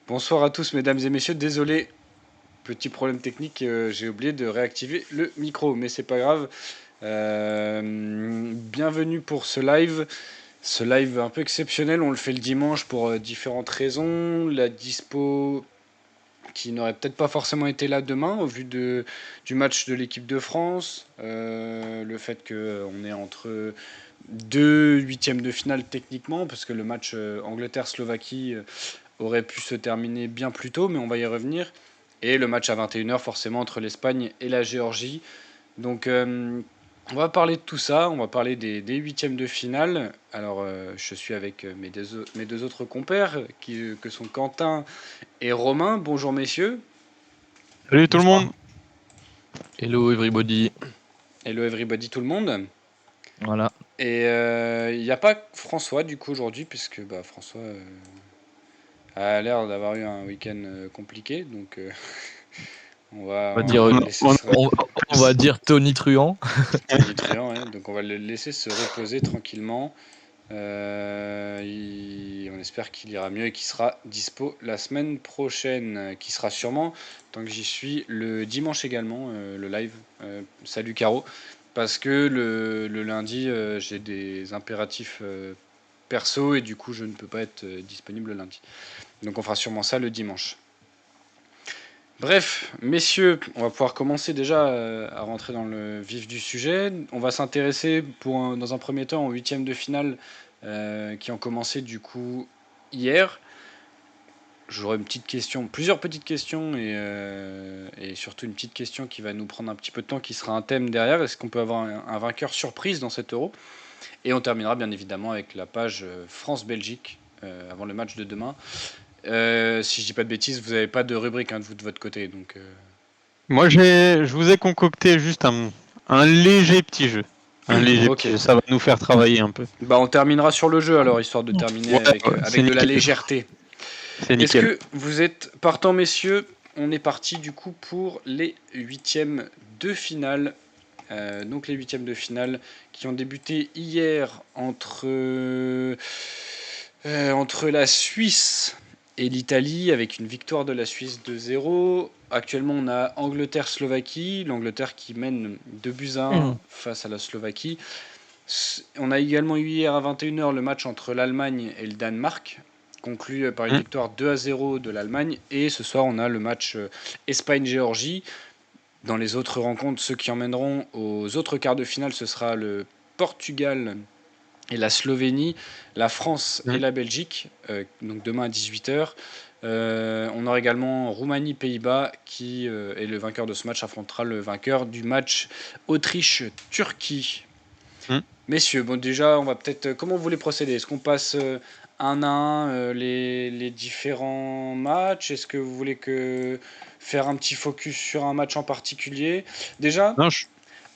Bonsoir à tous, mesdames et messieurs. Désolé, petit problème technique, j'ai oublié de réactiver le micro, mais c'est pas grave. Bienvenue pour ce live un peu exceptionnel. On le fait le dimanche pour différentes raisons. La dispo qui n'aurait peut-être pas forcément été là demain au vu du match de l'équipe de France. Le fait qu'on est entre deux huitièmes de finale techniquement, parce que le match Angleterre-Slovaquie aurait pu se terminer bien plus tôt, mais on va y revenir. Et le match à 21h forcément entre l'Espagne et la Géorgie. Donc on va parler de tout ça, on va parler des huitièmes de finale. Alors je suis avec mes deux autres compères que sont Quentin et Romain. Bonjour messieurs. Salut tout le monde. Bonsoir. Hello everybody. Hello everybody tout le monde. Voilà. Et il n'y a pas François du coup aujourd'hui, puisque François a l'air d'avoir eu un week-end compliqué. Donc On va on va dire, le laisser On se... on va dire Tony Truant. Tonitruant, ouais. Donc on va le laisser se reposer tranquillement. On espère qu'il ira mieux et qu'il sera dispo la semaine prochaine, qui sera sûrement, tant que j'y suis, le dimanche également, le live. Salut Caro, parce que le lundi, j'ai des impératifs perso et du coup je ne peux pas être disponible le lundi. Donc on fera sûrement ça le dimanche. Bref, messieurs, on va pouvoir commencer déjà à rentrer dans le vif du sujet. On va s'intéresser dans un premier temps aux huitièmes de finale qui ont commencé du coup hier. J'aurai une petite question, plusieurs petites questions et surtout une petite question qui va nous prendre un petit peu de temps, qui sera un thème derrière. Est-ce qu'on peut avoir un vainqueur surprise dans cet Euro? Et on terminera bien évidemment avec la page France-Belgique avant le match de demain. Si je dis pas de bêtises, vous n'avez pas de rubrique de vous de votre côté, donc. Moi, je vous ai concocté juste un léger petit jeu. Un léger Ok. petit jeu. Ça va nous faire travailler un peu. On terminera sur le jeu alors, histoire de terminer Ouais, ouais, c'est avec de la nickel. légèreté. C'est Est-ce nickel. que vous êtes partants, messieurs? On est parti du coup pour les huitièmes de finale. Donc les huitièmes de finale qui ont débuté hier entre la Suisse et l'Italie avec une victoire de la Suisse 2-0. Actuellement, on a Angleterre-Slovaquie. L'Angleterre qui mène 2-1 face à la Slovaquie. On a également eu hier à 21h le match entre l'Allemagne et le Danemark, conclu par une victoire 2-0 de l'Allemagne. Et ce soir, on a le match Espagne-Géorgie. Dans les autres rencontres, ceux qui emmèneront aux autres quarts de finale, ce sera le Portugal et la Slovénie, la France et la Belgique, donc demain à 18h. On aura également Roumanie-Pays-Bas qui est le vainqueur de ce match affrontera le vainqueur du match Autriche-Turquie. Messieurs, bon déjà, on va peut-être. Comment vous voulez procéder? Est-ce qu'on passe un à un les différents matchs? Est-ce que vous voulez faire un petit focus sur un match en particulier? Déjà, Non,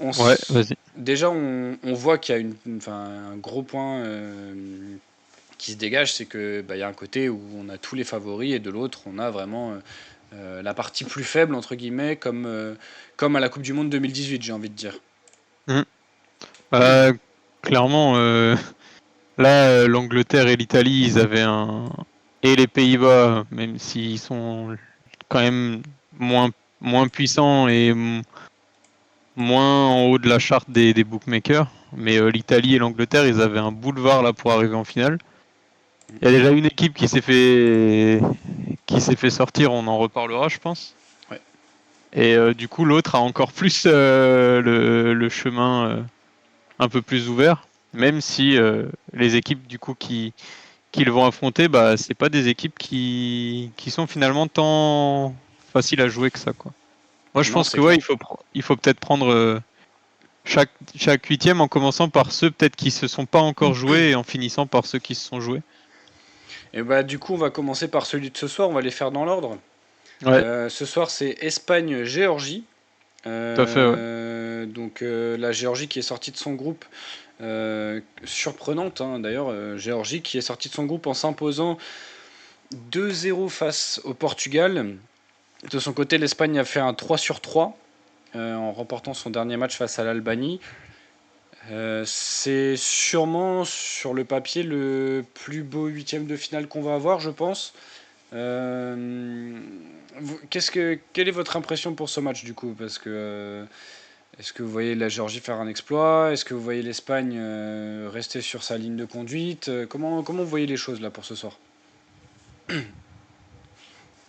on, ouais, vas-y. déjà, on voit qu'il y a un gros point qui se dégage, c'est que y a un côté où on a tous les favoris et de l'autre, on a vraiment la partie plus faible entre guillemets, comme à la Coupe du Monde 2018, j'ai envie de dire. Euh, Clairement, là, l'Angleterre et l'Italie, ils avaient et les Pays-Bas, même s'ils sont quand même moins puissants et moins en haut de la charte des bookmakers. Mais l'Italie et l'Angleterre, ils avaient un boulevard là pour arriver en finale. Il y a déjà une équipe qui s'est fait sortir, on en reparlera, je pense. Ouais. Et du coup, l'autre a encore plus le chemin un peu plus ouvert, même si les équipes du coup qu'ils vont affronter, c'est pas des équipes qui sont finalement tant faciles à jouer que ça, quoi. Moi, je Non, pense c'est que ouais, clair. il faut peut-être prendre chaque huitième en commençant par ceux peut-être qui se sont pas encore joués et en finissant par ceux qui se sont joués. Et du coup, on va commencer par celui de ce soir. On va les faire dans l'ordre. Ouais, Ce soir, c'est Espagne-Géorgie. tout à fait, ouais. Donc la Géorgie qui est sortie de son groupe, surprenante d'ailleurs, Géorgie qui est sortie de son groupe en s'imposant 2-0 face au Portugal. De son côté, l'Espagne a fait un 3-3 en remportant son dernier match face à l'Albanie. C'est sûrement sur le papier le plus beau huitième de finale qu'on va avoir, je pense. Quelle est votre impression pour ce match du coup? Parce que est-ce que vous voyez la Géorgie faire un exploit? Est-ce que vous voyez l'Espagne rester sur sa ligne de conduite? Comment vous voyez les choses là pour ce soir?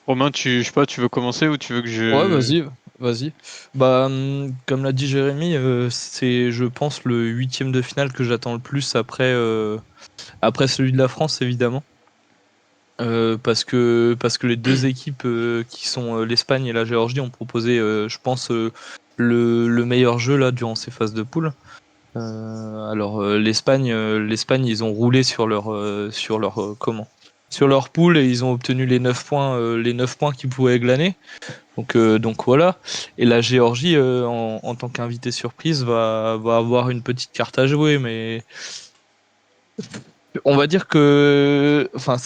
Romain, je sais pas, tu veux commencer ou tu veux que Ouais, je... vas-y. Bah, comme l'a dit Jérémy, c'est, je pense, le huitième de finale que j'attends le plus après celui de la France, évidemment. Parce que les deux équipes qui sont l'Espagne et la Géorgie ont proposé, je pense, le meilleur jeu là durant ces phases de poule. Alors l'Espagne, ils ont roulé sur leur poule et ils ont obtenu les 9 points qu'ils pouvaient glaner. Donc voilà. Et la Géorgie, en tant qu'invité surprise, va avoir une petite carte à jouer, mais on va dire que, enfin,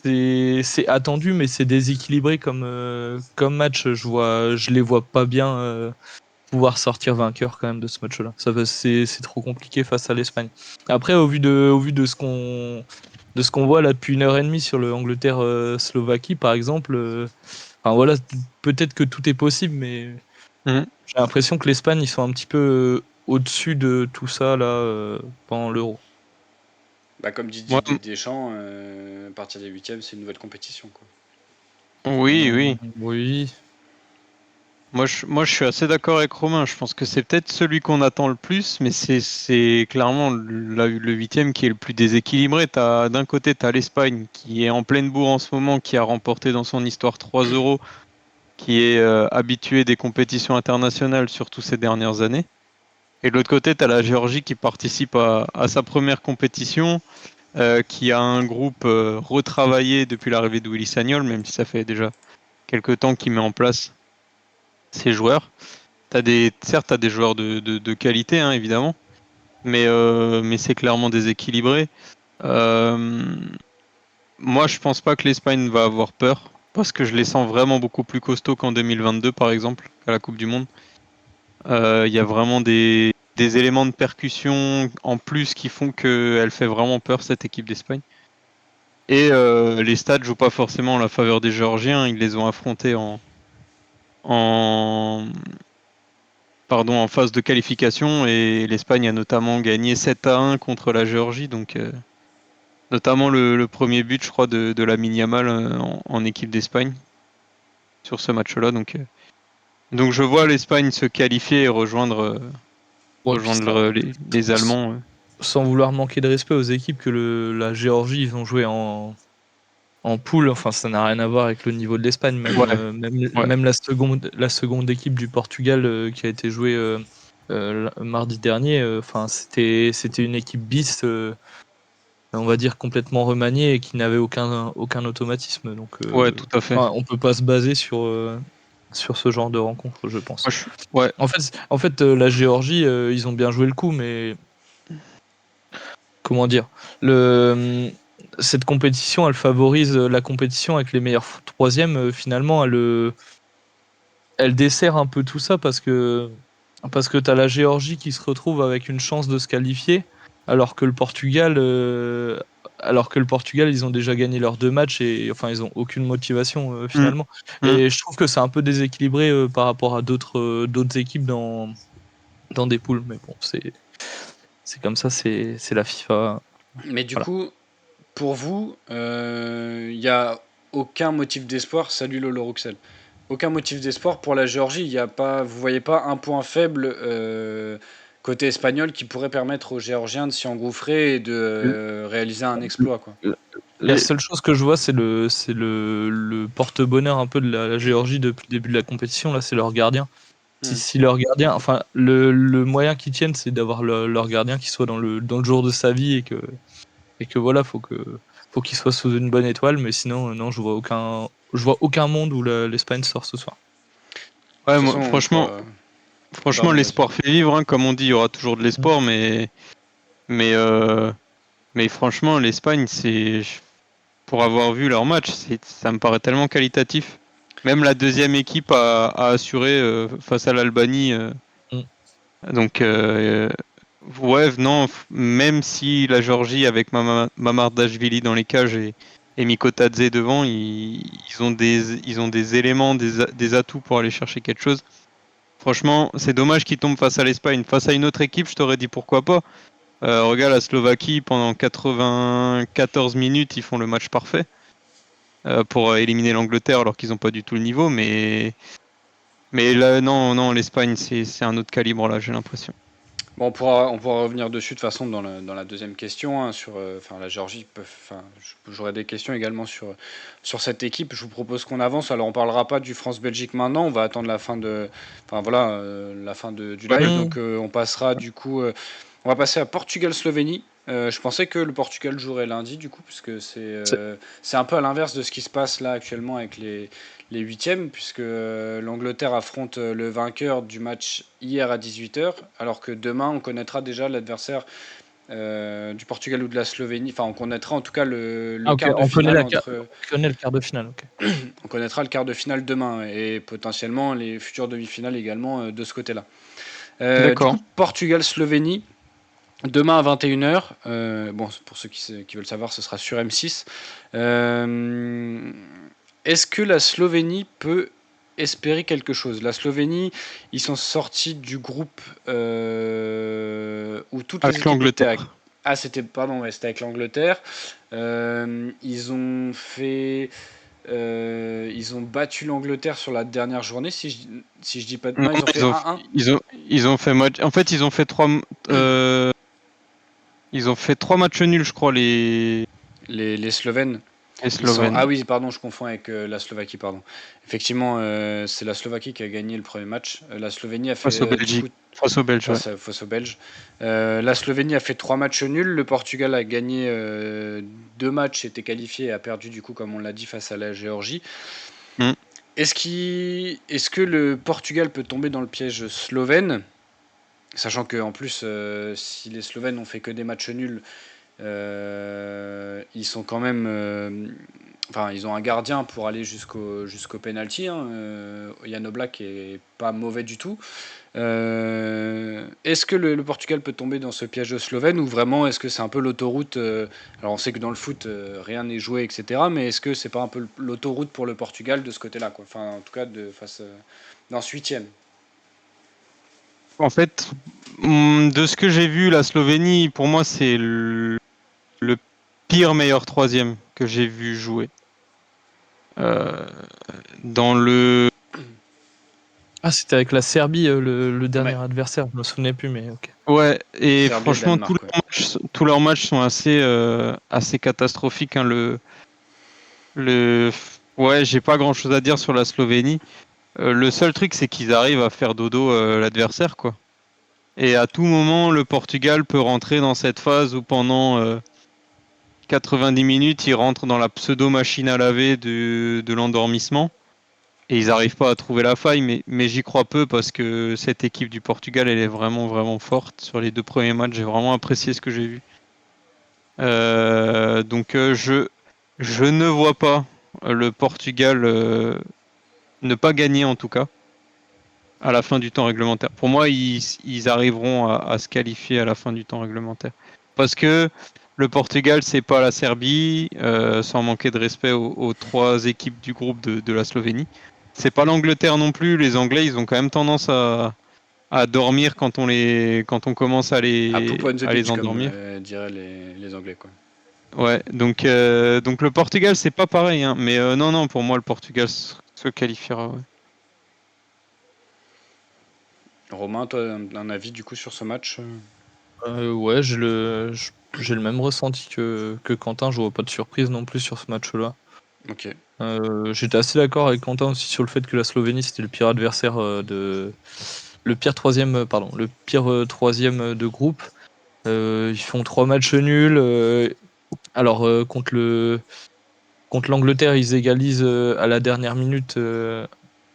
c'est attendu, mais c'est déséquilibré comme match. Je les vois pas bien pouvoir sortir vainqueur quand même de ce match-là. C'est trop compliqué face à l'Espagne. Après, au vu de ce qu'on voit là depuis 1 heure et demie sur le Angleterre-Slovaquie, par exemple, enfin voilà, peut-être que tout est possible, mais Mhm. j'ai l'impression que l'Espagne, ils sont un petit peu au-dessus de tout ça là pendant l'Euro. Bah, comme dit Moi, Didier Deschamps, à partir des huitièmes, c'est une nouvelle compétition, quoi. oui, oui. Oui. Moi, je suis assez d'accord avec Romain. Je pense que c'est peut-être celui qu'on attend le plus, mais c'est clairement le huitième qui est le plus déséquilibré. D'un côté, tu as l'Espagne qui est en pleine bourre en ce moment, qui a remporté dans son histoire 3 euros, qui est habitué des compétitions internationales, surtout ces dernières années. Et de l'autre côté, tu as la Géorgie qui participe à sa première compétition, qui a un groupe retravaillé depuis l'arrivée de Willy Sagnol, même si ça fait déjà quelques temps qu'il met en place ses joueurs. Certes, tu as des joueurs de qualité, hein, évidemment, mais c'est clairement déséquilibré. Euh, Moi, je pense pas que l'Espagne va avoir peur, parce que je les sens vraiment beaucoup plus costauds qu'en 2022, par exemple, à la Coupe du Monde. Il y a vraiment des éléments de percussion en plus qui font qu'elle fait vraiment peur, cette équipe d'Espagne. Et les stades jouent pas forcément en la faveur des Géorgiens, ils les ont affrontés en, en phase de qualification et l'Espagne a notamment gagné 7-1 contre la Géorgie, donc notamment le premier but, je crois, de Lamine Yamal en équipe d'Espagne sur ce match-là. Donc je vois l'Espagne se qualifier et Ouais, puis rejoindre les Allemands. sans vouloir manquer de respect aux équipes que la Géorgie ils ont joué en poule, enfin ça n'a rien à voir avec le niveau de l'Espagne, même, Ouais, ouais. même la seconde équipe du Portugal qui a été jouée mardi dernier, enfin c'était une équipe bis, on va dire complètement remaniée et qui n'avait aucun automatisme. Donc Ouais, tout à fait. enfin, on peut pas se baser sur ce genre de rencontre, je pense. Ouais. En fait, la Géorgie, ils ont bien joué le coup, mais comment dire, cette compétition, elle favorise la compétition avec les meilleurs troisièmes. Finalement, elle dessert un peu tout ça parce que tu as la Géorgie qui se retrouve avec une chance de se qualifier, alors que le Portugal, ils ont déjà gagné leurs 2 matchs et enfin ils ont aucune motivation Mm, finalement. mm. Et je trouve que c'est un peu déséquilibré par rapport à d'autres équipes dans des poules. Mais bon, c'est comme ça, c'est la FIFA. Mais du Voilà. coup, pour vous, il n'y a aucun motif d'espoir. Salut Lolo Ruxel. Aucun motif d'espoir pour la Géorgie. Y a pas, vous voyez pas un point faible côté espagnol qui pourrait permettre aux Géorgiens de s'y engouffrer et de réaliser un exploit, quoi. La Les- seule chose que je vois, c'est le porte-bonheur un peu de la Géorgie depuis le début de la compétition. Là, c'est leur gardien. Si, Hmm. si leur gardien, enfin, le moyen qu'ils tiennent, c'est d'avoir leur gardien qui soit dans le jour de sa vie et que voilà, faut qu'il soit sous une bonne étoile. Mais sinon, non, je vois aucun monde où l'Espagne sort ce soir. De toute Ouais, moi, façon, franchement, Pardon, vas-y. l'espoir fait vivre, hein, comme on dit, il y aura toujours de l'espoir, mais, euh, mais franchement, l'Espagne, pour avoir vu leur match, ça me paraît tellement qualitatif. Même la deuxième équipe a assuré face à l'Albanie. Mm. Donc, ouais, non, même si la Géorgie avec Mamardashvili dans les cages Et Mikotadze devant, ils ont des éléments, des atouts pour aller chercher quelque chose. Franchement, c'est dommage qu'ils tombent face à l'Espagne. Face à une autre équipe, je t'aurais dit pourquoi pas. Regarde la Slovaquie, pendant 94 minutes, ils font le match parfait pour éliminer l'Angleterre alors qu'ils n'ont pas du tout le niveau. Mais là, non, l'Espagne, c'est un autre calibre là, j'ai l'impression. Bon, on pourra revenir dessus de toute façon dans la deuxième question, hein, sur la Géorgie. J'aurai des questions également sur cette équipe. Je vous propose qu'on avance. Alors, on parlera pas du France-Belgique maintenant. On va attendre la fin du Ouais. live. Donc, on passera du coup. On va passer à Portugal-Slovénie. Je pensais que le Portugal jouerait lundi, du coup, puisque c'est un peu à l'inverse de ce qui se passe là actuellement avec les huitièmes, puisque l'Angleterre affronte le vainqueur du match hier à 18h, alors que demain on connaîtra déjà l'adversaire du Portugal ou de la Slovénie. Enfin, on connaîtra en tout cas le Ah, ok, quart de on connaît finale on connaît le quart de finale. Ok. on connaîtra le quart de finale demain et potentiellement les futures demi-finales également de ce côté-là. Du D'accord. coup, Portugal-Slovénie. Demain à 21h, bon, pour ceux qui veulent savoir, ce sera sur M6. Est-ce que la Slovénie peut espérer quelque chose? La Slovénie, ils sont sortis du groupe où toutes les Avec équipes étaient à... l'Angleterre. Ah, c'était avec l'Angleterre. Ils ont fait... ils ont battu l'Angleterre sur la dernière journée, si je dis pas de... Non, Non, ils ont fait 1-1. ils ont fait match. En fait, ils ont fait 3 matchs nuls, je crois, Les Slovènes. les Slovènes. Ah oui, pardon, je confonds avec la Slovaquie, pardon. Effectivement, c'est la Slovaquie qui a gagné le premier match. La Slovénie a Face aux fait du coup Belgiques. Face aux Belges, ouais. face aux Belges. La Slovénie a fait 3 matchs nuls. Le Portugal a gagné 2 matchs, était qualifié et a perdu du coup, comme on l'a dit, face à la Géorgie. Mm. Est-ce que le Portugal peut tomber dans le piège slovène, sachant que en plus, si les Slovènes ont fait que des matchs nuls, ils sont quand même. Ils ont un gardien pour aller jusqu'au penalty. Hein. Jan Oblak est pas mauvais du tout. Est-ce que le Portugal peut tomber dans ce piège slovène ou vraiment est-ce que c'est un peu l'autoroute alors on sait que dans le foot rien n'est joué, etc. Mais est-ce que c'est pas un peu l'autoroute pour le Portugal de ce côté-là, quoi? Enfin, en tout cas dans ce huitième. En fait, de ce que j'ai vu, la Slovénie, pour moi, c'est le pire meilleur troisième que j'ai vu jouer. Dans le. Ah, c'était avec la Serbie, le dernier Ouais. adversaire. Je me souvenais plus, mais ok. Ouais, et Serbie et franchement, Danemark, ouais. tous leurs matchs sont assez catastrophiques. Hein, ouais, j'ai pas grand chose à dire sur la Slovénie. Le seul truc, c'est qu'ils arrivent à faire dodo l'adversaire, quoi. Et à tout moment, le Portugal peut rentrer dans cette phase où pendant 90 minutes, ils rentrent dans la pseudo-machine à laver de l'endormissement. Et ils n'arrivent pas à trouver la faille, mais j'y crois peu parce que cette équipe du Portugal, elle est vraiment, vraiment forte. Sur les 2 premiers matchs, j'ai vraiment apprécié ce que j'ai vu. Donc je ne vois pas le Portugal ne pas gagner en tout cas à la fin du temps réglementaire. Pour moi, ils arriveront à se qualifier à la fin du temps réglementaire. Parce que le Portugal, c'est pas la Serbie, sans manquer de respect aux 3 équipes du groupe de la Slovénie. C'est pas l'Angleterre non plus. Les Anglais, ils ont quand même tendance à dormir quand on commence à À poop on the les beach, comme endormir. diraient les Anglais, quoi. Ouais, donc le Portugal, c'est pas pareil, hein, mais non, pour moi, le Portugal se qualifiera. Ouais. Romain, toi, un avis du coup sur ce match? Ouais, j'ai le même ressenti que Quentin. Je vois pas de surprise non plus sur ce match-là. Ok. J'étais assez d'accord avec Quentin aussi sur le fait que la Slovénie c'était le pire adversaire le pire troisième, troisième de groupe. Ils font 3 matchs nuls. Alors contre l'Angleterre, ils égalisent à la dernière minute.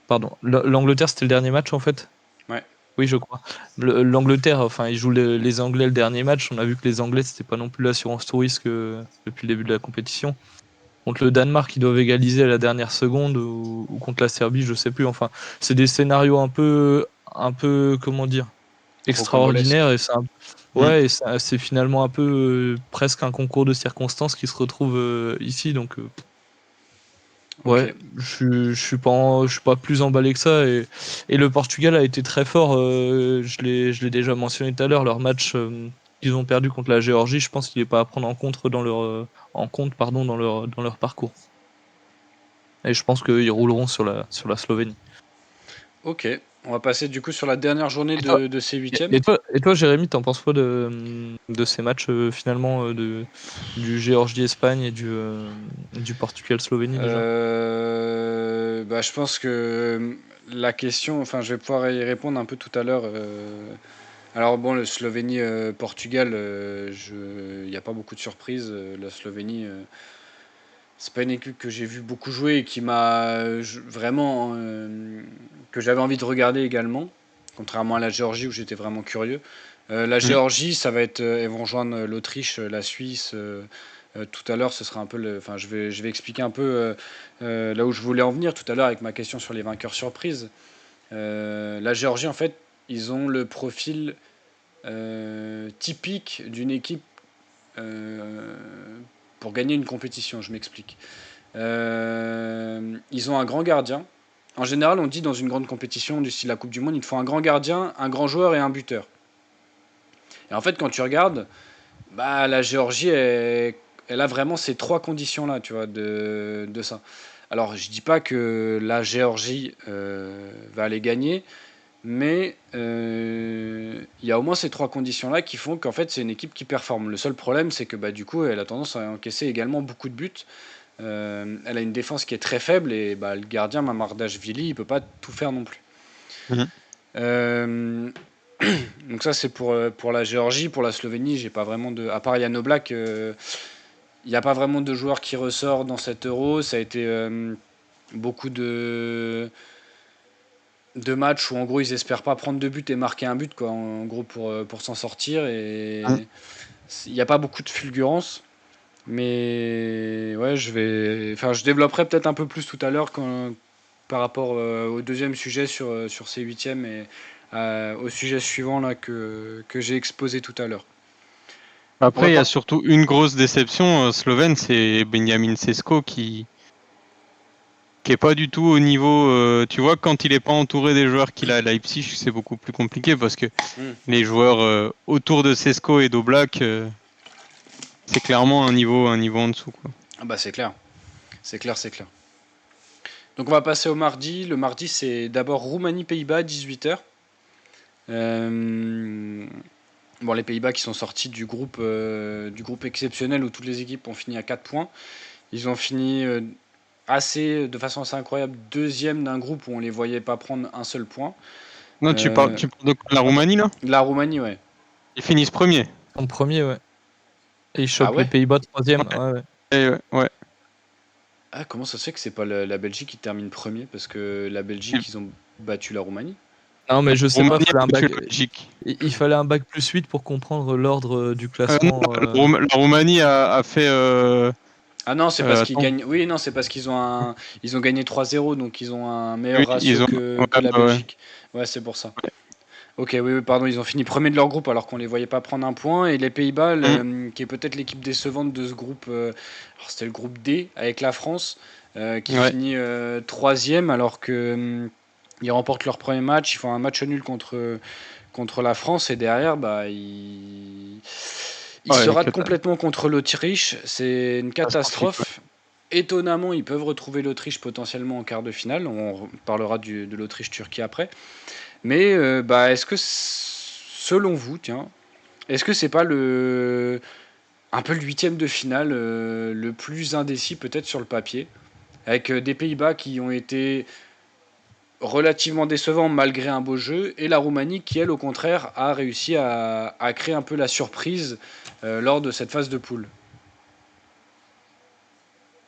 Pardon, l'Angleterre c'était le dernier match en fait. Ouais. Oui, je crois. L'Angleterre, enfin, ils jouent les Anglais le dernier match. On a vu que les Anglais, c'était pas non plus l'assurance tout risque depuis le début de la compétition. Contre le Danemark, ils doivent égaliser à la dernière seconde ou contre la Serbie, je sais plus. Enfin, c'est des scénarios un peu, comment dire, Rocambolesque. extraordinaires Ouais, et c'est finalement un peu presque un concours de circonstances qui se retrouve ici, donc ouais, Ok. je suis pas plus emballé que ça, et le Portugal a été très fort. Je l'ai déjà mentionné tout à l'heure, leur match qu'ils ont perdu contre la Géorgie, je pense qu'il est pas à prendre en compte en compte, pardon, dans leur parcours. Et je pense qu'ils rouleront sur la Slovénie. Ok. On va passer du coup sur la dernière journée Et toi, de ces huitièmes. et toi, Jérémy, t'en penses quoi de ces matchs finalement du Géorgie-Espagne et du Portugal-Slovénie déjà? Bah, je pense que la question, enfin, je vais pouvoir y répondre un peu tout à l'heure. Alors bon, le Slovénie-Portugal, il n'y a pas beaucoup de surprises. La Slovénie, c'est pas une équipe que j'ai vu beaucoup jouer et qui vraiment que j'avais envie de regarder également, contrairement à la Géorgie où j'étais vraiment curieux. La Mm. Géorgie, ça va être, elles vont rejoindre l'Autriche, la Suisse. Tout à l'heure, ce sera un peu enfin, je vais expliquer un peu là où je voulais en venir tout à l'heure avec ma question sur les vainqueurs surprises. La Géorgie, en fait, ils ont le profil typique d'une équipe euh, pour gagner une compétition. Je m'explique. Ils ont un grand gardien. En général, on dit dans une grande compétition du style la Coupe du Monde, il te faut un grand gardien, un grand joueur et un buteur. Et en fait, quand tu regardes, bah, la Géorgie, elle a vraiment ces trois conditions-là, tu vois, de ça. Alors, je dis pas que la Géorgie va aller gagner, mais il y a au moins ces trois conditions-là qui font qu'en fait, c'est une équipe qui performe. Le seul problème, c'est que bah, du coup, elle a tendance à encaisser également beaucoup de buts. Elle a une défense qui est très faible et bah, le gardien Mamardashvili, il peut pas tout faire non plus. Mhm. Euh, donc ça c'est pour la Géorgie, pour la Slovénie, j'ai pas vraiment de, à part Jan Oblak, il n'y a pas vraiment de joueurs qui ressort dans cet Euro. Ça a été beaucoup de matchs où en gros ils espèrent pas prendre de but et marquer un but quoi, en gros pour s'en sortir Mm. et il n'y a pas beaucoup de fulgurance. Mais ouais, je développerai peut-être un peu plus tout à l'heure par rapport au deuxième sujet sur ces huitièmes et au sujet suivant là que j'ai exposé tout à l'heure. On va Après, il y a pas. surtout une grosse déception slovène, c'est Benjamin Sesko qui est pas du tout au niveau. Tu vois, quand il est pas entouré des joueurs qu'il a à Leipzig, c'est beaucoup plus compliqué parce que Hmm. les joueurs autour de Sesko et d'Oblak, c'est clairement un niveau en dessous, quoi. Ah bah c'est clair, c'est clair, c'est clair. Donc on va passer au mardi. Le mardi c'est d'abord Roumanie-Pays-Bas 18h. Bon, les Pays-Bas qui sont sortis du groupe exceptionnel où toutes les équipes ont fini à 4 points. Ils ont fini de façon assez incroyable, deuxième d'un groupe où on les voyait pas prendre un seul point. Non, Euh, tu parles de la Roumanie, là? la Roumanie, ouais. Ils finissent premier. En premier, ouais. Et ils Ah chopent les ouais. Pays-Bas troisième. Ouais, Ouais, ouais. ouais. Ah, comment ça se fait que c'est pas la Belgique qui termine premier? Parce que la Et Belgique, ils ont battu la Roumanie. Non, mais je la sais pas, Roumanie a battu la Belgique. il fallait un bac plus 8 pour comprendre l'ordre du Non, classement. La Roumanie a fait. Ah non, c'est parce qu'ils Attends, gagnent. Oui, non, c'est parce ils ont gagné 3-0, donc ils ont un oui, meilleur ratio ils ont. que Ouais, la bah ouais. Belgique. Ouais, c'est pour ça. Ok, oui, oui, pardon, ils ont fini premier de leur groupe alors qu'on les voyait pas prendre un point. Et les Pays-Bas, Mm. qui est peut-être l'équipe décevante de ce groupe, alors c'était le groupe D avec la France, qui Ouais, finit troisième alors que ils remportent leur premier match, ils font un match nul contre la France et derrière, bah, ils se ouais, ratent complètement contre l'Autriche. C'est une catastrophique. Ouais. catastrophe. Étonnamment, ils peuvent retrouver l'Autriche potentiellement en quart de finale. On parlera de l'Autriche-Turquie après. Mais bah, est-ce que, selon vous, tiens, est-ce que c'est pas un peu le huitième de finale le plus indécis peut-être sur le papier, avec des Pays-Bas qui ont été relativement décevants malgré un beau jeu, et la Roumanie qui, elle, au contraire, a réussi à créer un peu la surprise lors de cette phase de poule.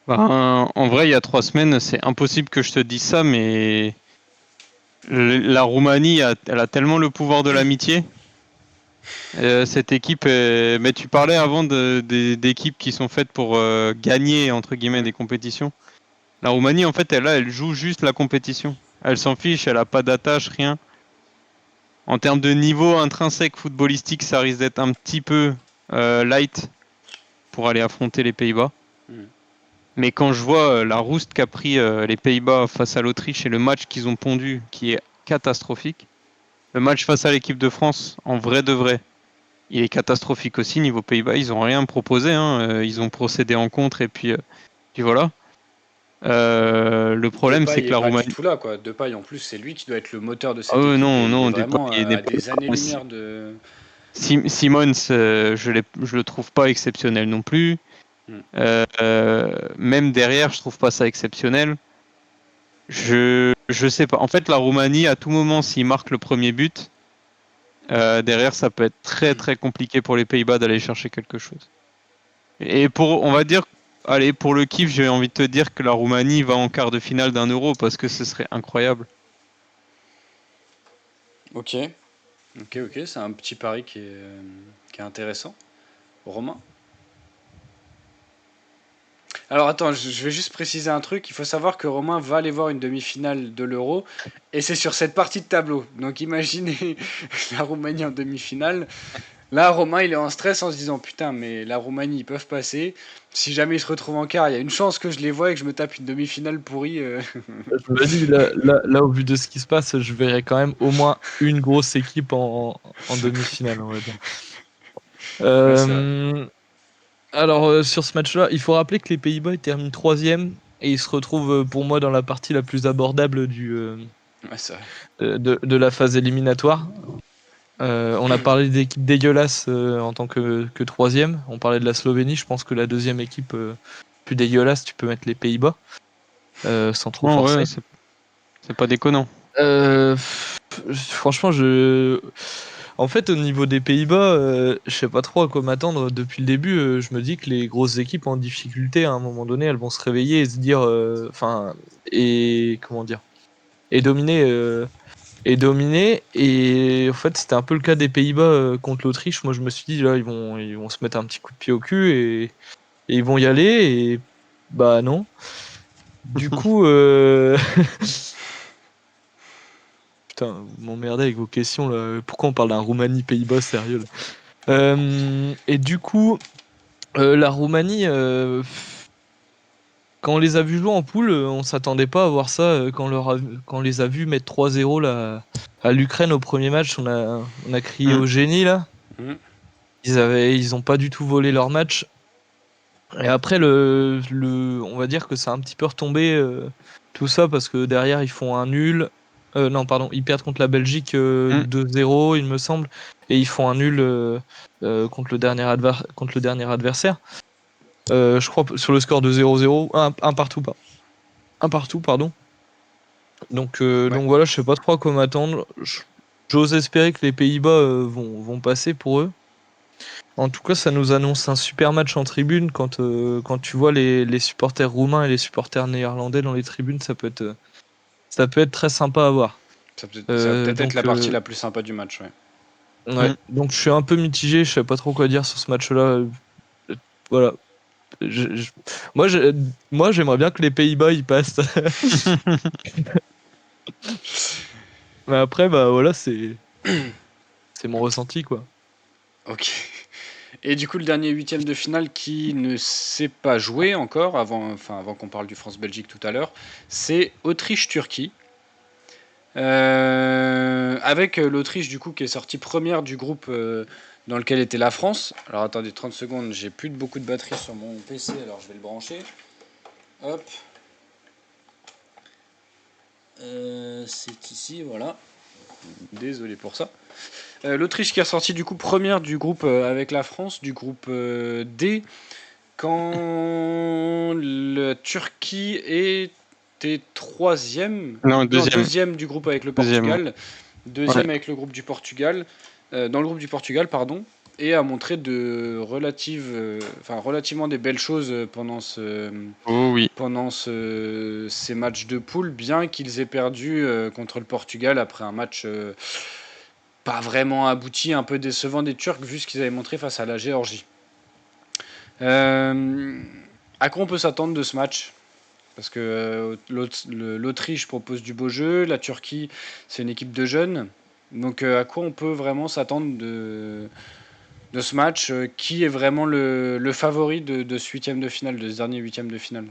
Ben, en vrai, il y a 3 semaines, c'est impossible que je te dise ça, mais la Roumanie, elle a tellement le pouvoir de l'amitié. Cette équipe, mais tu parlais avant d'équipes qui sont faites pour gagner entre guillemets Mm. des compétitions. La Roumanie, en fait, elle joue juste la compétition. Elle s'en fiche, elle a pas d'attache, rien. En termes de niveau intrinsèque footballistique, ça risque d'être un petit peu light pour aller affronter les Pays-Bas. Mais quand je vois la rouste qu'a pris les Pays-Bas face à l'Autriche et le match qu'ils ont pondu, qui est catastrophique, le match face à l'équipe de France, en vrai de vrai, il est catastrophique aussi. Niveau Pays-Bas, ils n'ont rien proposé. Ils ont procédé en contre et puis voilà. Le problème, c'est Depay que est la pas du Roumanie. tout là, quoi. Depay, en plus, c'est lui qui doit être le moteur de Ah cette équipe non, et il est non, vraiment Depay à des années-lumière de. Simmons, je le trouve pas exceptionnel non plus. Même derrière, je trouve pas ça exceptionnel. Je sais pas. En fait, la Roumanie, à tout moment, s'ils marquent le premier but, derrière, ça peut être très très compliqué pour les Pays-Bas d'aller chercher quelque chose. Et on va dire, allez, pour le kiff, j'ai envie de te dire que la Roumanie va en quart de finale d'un Euro parce que ce serait incroyable. Ok, c'est un petit pari qui est intéressant. Romain? Alors attends, je vais juste préciser un truc. Il faut savoir que Romain va aller voir une demi-finale de l'Euro et c'est sur cette partie de tableau. Donc imaginez la Roumanie en demi-finale. Là, Romain, il est en stress en se disant putain, mais la Roumanie, ils peuvent passer. Si jamais ils se retrouvent en quart, il y a une chance que je les vois et que je me tape une demi-finale pourrie. Je me dis, là, au vu de ce qui se passe, je verrais quand même au moins une grosse équipe en demi-finale, on va dire. Ouais, c'est vrai. Alors, sur ce match-là, il faut rappeler que les Pays-Bas ils terminent 3e et ils se retrouvent, pour moi, dans la partie la plus abordable Ouais, c'est vrai. de la phase éliminatoire. On a parlé d'équipe dégueulasse en tant que 3e. On parlait de la Slovénie. Je pense que la deuxième équipe plus dégueulasse, tu peux mettre les Pays-Bas sans trop Non, ouais, forcer. c'est pas déconnant. Franchement, en fait, au niveau des Pays-Bas, je sais pas trop à quoi m'attendre. Depuis le début, je me dis que les grosses équipes en difficulté, à un moment donné, elles vont se réveiller et se dire, enfin, et comment dire, et dominer, et dominer. Et en fait, c'était un peu le cas des Pays-Bas contre l'Autriche. Moi, je me suis dit là, ils vont se mettre un petit coup de pied au cul et ils vont y aller. Et bah non. Du coup, putain, vous m'emmerdez avec vos questions là. Pourquoi on parle d'un Roumanie-Pays-Bas sérieux là? Et du coup, la Roumanie, quand on les a vus jouer en poule, on s'attendait pas à voir ça. Quand on les a vus mettre 3-0 là, à l'Ukraine au premier match, on a crié Mm. au génie là. Mhm. Ils ont pas du tout volé leur match. Et après, on va dire que ça a un petit peu retombé tout ça parce que derrière ils font un nul. Non, pardon, ils perdent contre la Belgique Mm. 2-0, il me semble, et ils font un nul contre contre le dernier adversaire. Je crois sur le score de 0-0, un partout, pas. Un partout, pardon. Ouais. Donc voilà, je sais pas trop à quoi m'attendre. J'ose espérer que les Pays-Bas vont passer pour eux. En tout cas, ça nous annonce un super match en tribune. Quand tu vois les supporters roumains et les supporters néerlandais dans les tribunes, ça peut être très sympa à voir. Ça va peut-être être la Donc, partie la plus sympa du match, ouais. ouais. Mm. Donc je suis un peu mitigé, je sais pas trop quoi dire sur ce match-là. Voilà. Je- je- Moi, moi, j'aimerais bien que les Pays-Bas ils passent. Mais après, bah voilà, c'est mon ressenti, quoi. Ok. Et du coup, le dernier huitième de finale qui ne s'est pas joué encore, avant qu'on parle du France-Belgique tout à l'heure, c'est Autriche-Turquie. Avec l'Autriche du coup qui est sortie première du groupe dans lequel était la France. Alors attendez 30 secondes, j'ai plus beaucoup de batterie sur mon PC, alors je vais le brancher. Hop. C'est ici, voilà. Désolé pour ça. L'Autriche qui est sortie du coup première du groupe avec la France, du groupe D, quand la Turquie était troisième, Non, non deuxième. deuxième du groupe avec le Deuxième. Portugal, Ouais. deuxième avec le groupe du Portugal, dans le groupe du Portugal pardon, et a montré relativement des belles choses Oh oui. pendant ces matchs de poule, bien qu'ils aient perdu contre le Portugal après un match pas vraiment abouti, un peu décevant des Turcs vu ce qu'ils avaient montré face à la Géorgie. Euh, à quoi on peut s'attendre de ce match? Parce que l'Autriche propose du beau jeu, la Turquie c'est une équipe de jeunes. Donc à quoi on peut vraiment s'attendre de ce match? Qui est vraiment le favori de ce huitième de finale, de ce dernier huitième de finale?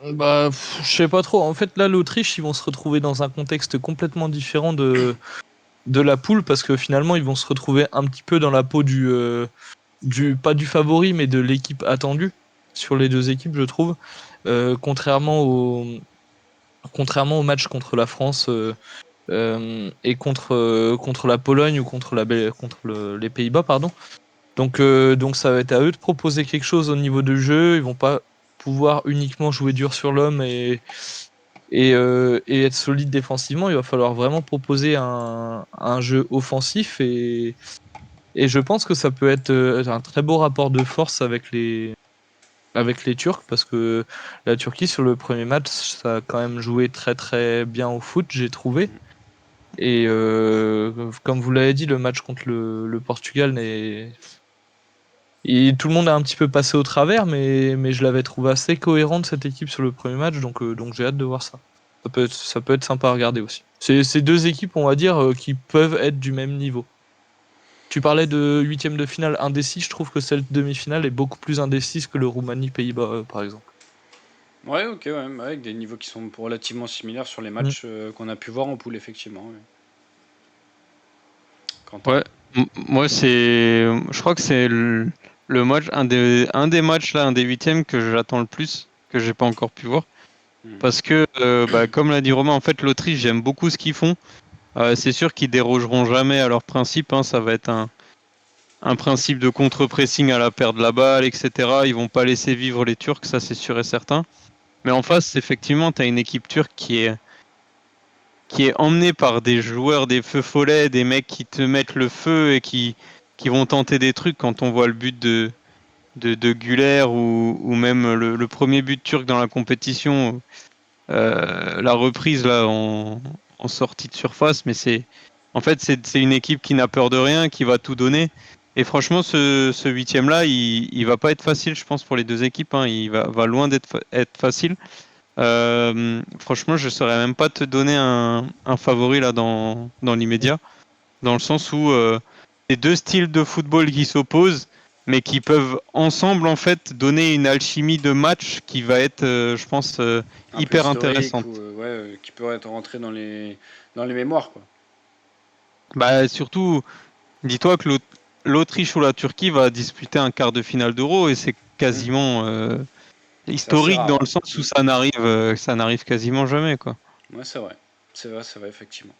Bah, je sais pas trop. En fait, là, l'Autriche, ils vont se retrouver dans un contexte complètement différent de la poule parce que finalement, ils vont se retrouver un petit peu dans la peau pas du favori, mais de l'équipe attendue sur les deux équipes, je trouve. Contrairement au match contre la France et contre la Pologne ou contre les Pays-Bas, pardon. Donc ça va être à eux de proposer quelque chose au niveau du jeu. Ils vont pas pouvoir uniquement jouer dur sur l'homme et être solide défensivement. Il va falloir vraiment proposer un jeu offensif et je pense que ça peut être un très beau rapport de force avec les Turcs parce que la Turquie sur le premier match ça a quand même joué très très bien au foot, j'ai trouvé. Et comme vous l'avez dit, le match contre le Portugal tout le monde a un petit peu passé au travers, mais je l'avais trouvé assez cohérente cette équipe sur le premier match, donc j'ai hâte de voir ça. Ça peut être sympa à regarder aussi. C'est deux équipes, on va dire, qui peuvent être du même niveau. Tu parlais de huitième de finale indécis, je trouve que cette demi-finale est beaucoup plus indécise que le Roumanie-Pays-Bas, par exemple. Ouais, ok, ouais, avec des niveaux qui sont relativement similaires sur les Mm. matchs qu'on a pu voir en poule, effectivement. Ouais. Quentin. Ouais, moi je crois que c'est le match, un des matchs là, un des huitièmes que j'attends le plus, que j'ai pas encore pu voir. Mm. Parce que, comme l'a dit Romain, en fait, l'Autriche, j'aime beaucoup ce qu'ils font. C'est sûr qu'ils dérogeront jamais à leur principe, hein, ça va être un principe de contre-pressing à la perte de la balle, etc. Ils vont pas laisser vivre les Turcs, ça c'est sûr et certain. Mais en face, effectivement, tu as une équipe turque qui est emmenée par des joueurs, des feux follets, des mecs qui te mettent le feu et qui vont tenter des trucs. Quand on voit le but de Güler ou même le premier but turc dans la compétition, la reprise là en sortie de surface, mais en fait c'est une équipe qui n'a peur de rien, qui va tout donner. Et franchement, ce huitième là, il va pas être facile, je pense, pour les deux équipes. Hein. Il va loin être facile. Franchement, je saurais même pas te donner un favori là dans l'immédiat, dans le sens où c'est deux styles de football qui s'opposent, mais qui peuvent ensemble en fait donner une alchimie de match qui va être, je pense, Un peu hyper historique intéressante. ou qui peut être rentré dans les mémoires, quoi. Bah surtout, dis-toi que l'Autriche ou la Turquie va disputer un quart de finale d'Euro et c'est Mm. quasiment C'est assez historique rare, dans ouais. le sens où ça n'arrive quasiment jamais quoi. Ouais, c'est vrai. C'est vrai, effectivement.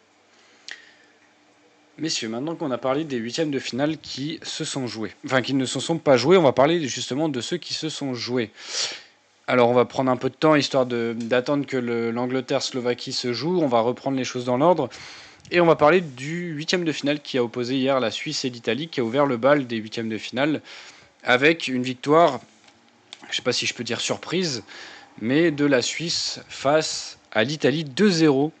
Messieurs, maintenant qu'on a parlé des huitièmes de finale qui se sont joués, enfin qui ne se sont pas joués, on va parler justement de ceux qui se sont joués. Alors on va prendre un peu de temps histoire d'attendre que l'Angleterre-Slovaquie se joue, on va reprendre les choses dans l'ordre, et on va parler du huitième de finale qui a opposé hier la Suisse et l'Italie, qui a ouvert le bal des huitièmes de finale, avec une victoire, je ne sais pas si je peux dire surprise, mais de la Suisse face à l'Italie 2-0.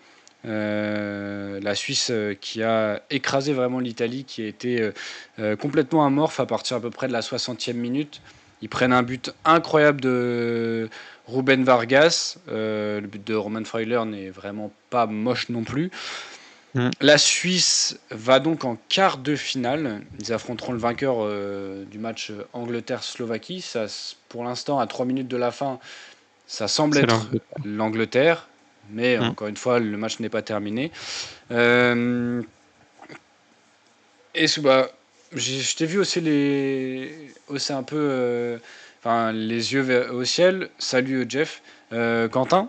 La Suisse qui a écrasé vraiment l'Italie, qui a été complètement amorphe à partir à peu près de la 60e minute. Ils prennent un but incroyable de Ruben Vargas. Le but de Roman Freuler n'est vraiment pas moche non plus. La Suisse va donc en quart de finale. Ils affronteront le vainqueur du match Angleterre-Slovaquie. Ça, pour l'instant, à 3 minutes de la fin, ça semble être l'Angleterre. Mais encore une fois, le match n'est pas terminé. Et je t'ai vu hausser un peu les yeux au ciel. Salut Jeff. Quentin,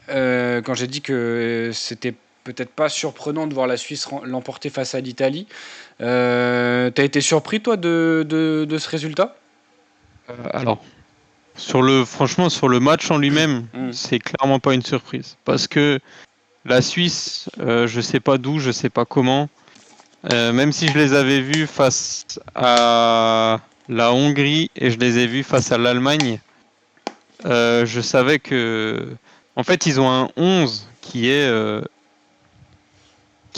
quand j'ai dit que c'était peut-être pas surprenant de voir la Suisse l'emporter face à l'Italie, t'as été surpris toi de ce résultat? Alors, franchement, sur le match en lui-même, c'est clairement pas une surprise. Parce que la Suisse, je sais pas d'où, je sais pas comment, même si je les avais vus face à la Hongrie et je les ai vus face à l'Allemagne, je savais que, en fait, ils ont un 11 qui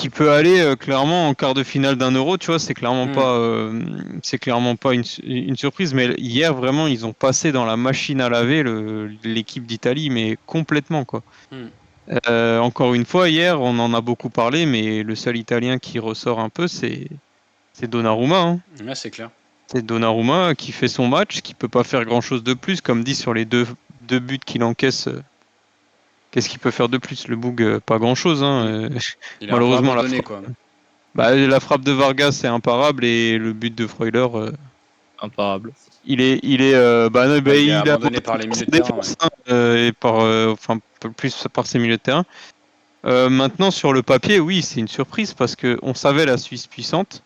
peut aller clairement en quart de finale d'un Euro, tu vois, c'est clairement pas une surprise, mais hier vraiment ils ont passé dans la machine à laver l'équipe d'Italie, mais complètement quoi. Encore une fois, hier, on en a beaucoup parlé, mais le seul Italien qui ressort un peu, c'est Donnarumma. Hein. Là, c'est clair. C'est Donnarumma qui fait son match, qui peut pas faire grand-chose de plus. Comme dit, sur les deux buts qu'il encaisse, qu'est-ce qu'il peut faire de plus? Le Boug, pas grand-chose. Hein. Il est un peu Malheureusement, abandonné, quoi. la frappe de Vargas, c'est imparable, et le but de Freuler, Imparable. il est Il est a abandonné par les milieux de terrain, défense, hein, et enfin plus par ses milieux de terrain. Maintenant, sur le papier, oui, c'est une surprise parce que on savait la Suisse puissante,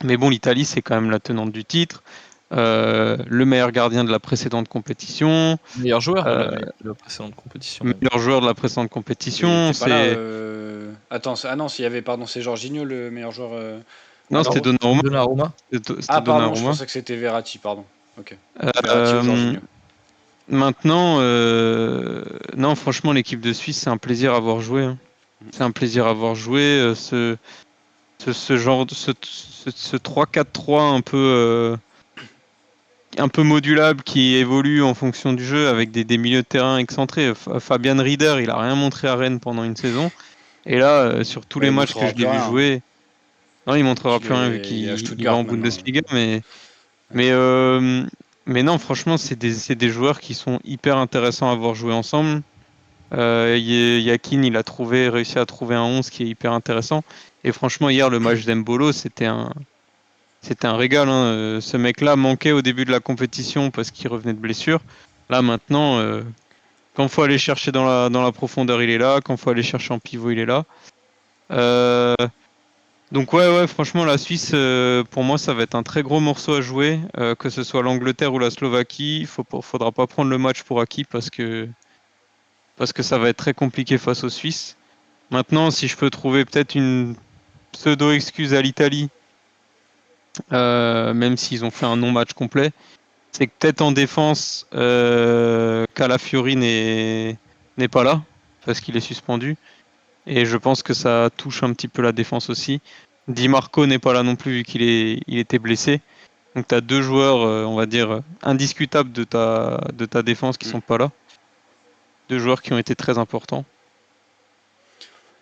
mais bon, l'Italie, c'est quand même la tenante du titre, le meilleur gardien de la précédente compétition, Meilleur joueur euh, de la précédente compétition. Même. meilleur joueur de la précédente Mais il compétition. était pas là. Attends, non, s'il y avait, pardon, c'est Jorginho le meilleur joueur. Non, c'était Donnarumma. Donnarumma. C'était Ah, pardon, je Donnarumma. pensais que c'était Verratti, pardon. Ok. Verratti ou Euh, Jorginho. Maintenant, non, franchement, l'équipe de Suisse, c'est un plaisir à voir jouer. Hein. C'est un plaisir à voir jouer. Ce genre de ce 3-4-3 un peu modulable qui évolue en fonction du jeu avec des milieux de terrain excentrés. Fabian Rieder, il a rien montré à Rennes pendant une saison. Et là, sur tous Ouais, les il matchs que montrera je plus l'ai vu rien. jouer, non, il montrera plus rien vu Il est à qu'il Stuttgart va en maintenant. Bundesliga. Mais non, franchement, c'est des joueurs qui sont hyper intéressants à voir jouer ensemble. Yakin, il a réussi à trouver un 11 qui est hyper intéressant. Et franchement, hier, le match d'Embolo, c'était un régal. Hein. Ce mec-là manquait au début de la compétition parce qu'il revenait de blessure. Là, maintenant, quand il faut aller chercher dans la profondeur, il est là. Quand il faut aller chercher en pivot, il est là. Donc ouais, franchement, la Suisse, pour moi, ça va être un très gros morceau à jouer. Que ce soit l'Angleterre ou la Slovaquie, faudra pas prendre le match pour acquis parce que ça va être très compliqué face aux Suisses. Maintenant, si je peux trouver peut-être une pseudo-excuse à l'Italie, même s'ils ont fait un non-match complet, c'est que peut-être en défense, Calafiori n'est pas là, parce qu'il est suspendu. Et je pense que ça touche un petit peu la défense aussi. Di Marco n'est pas là non plus, vu il était blessé. Donc tu as deux joueurs, on va dire, indiscutables de ta défense qui sont pas là. Deux joueurs qui ont été très importants.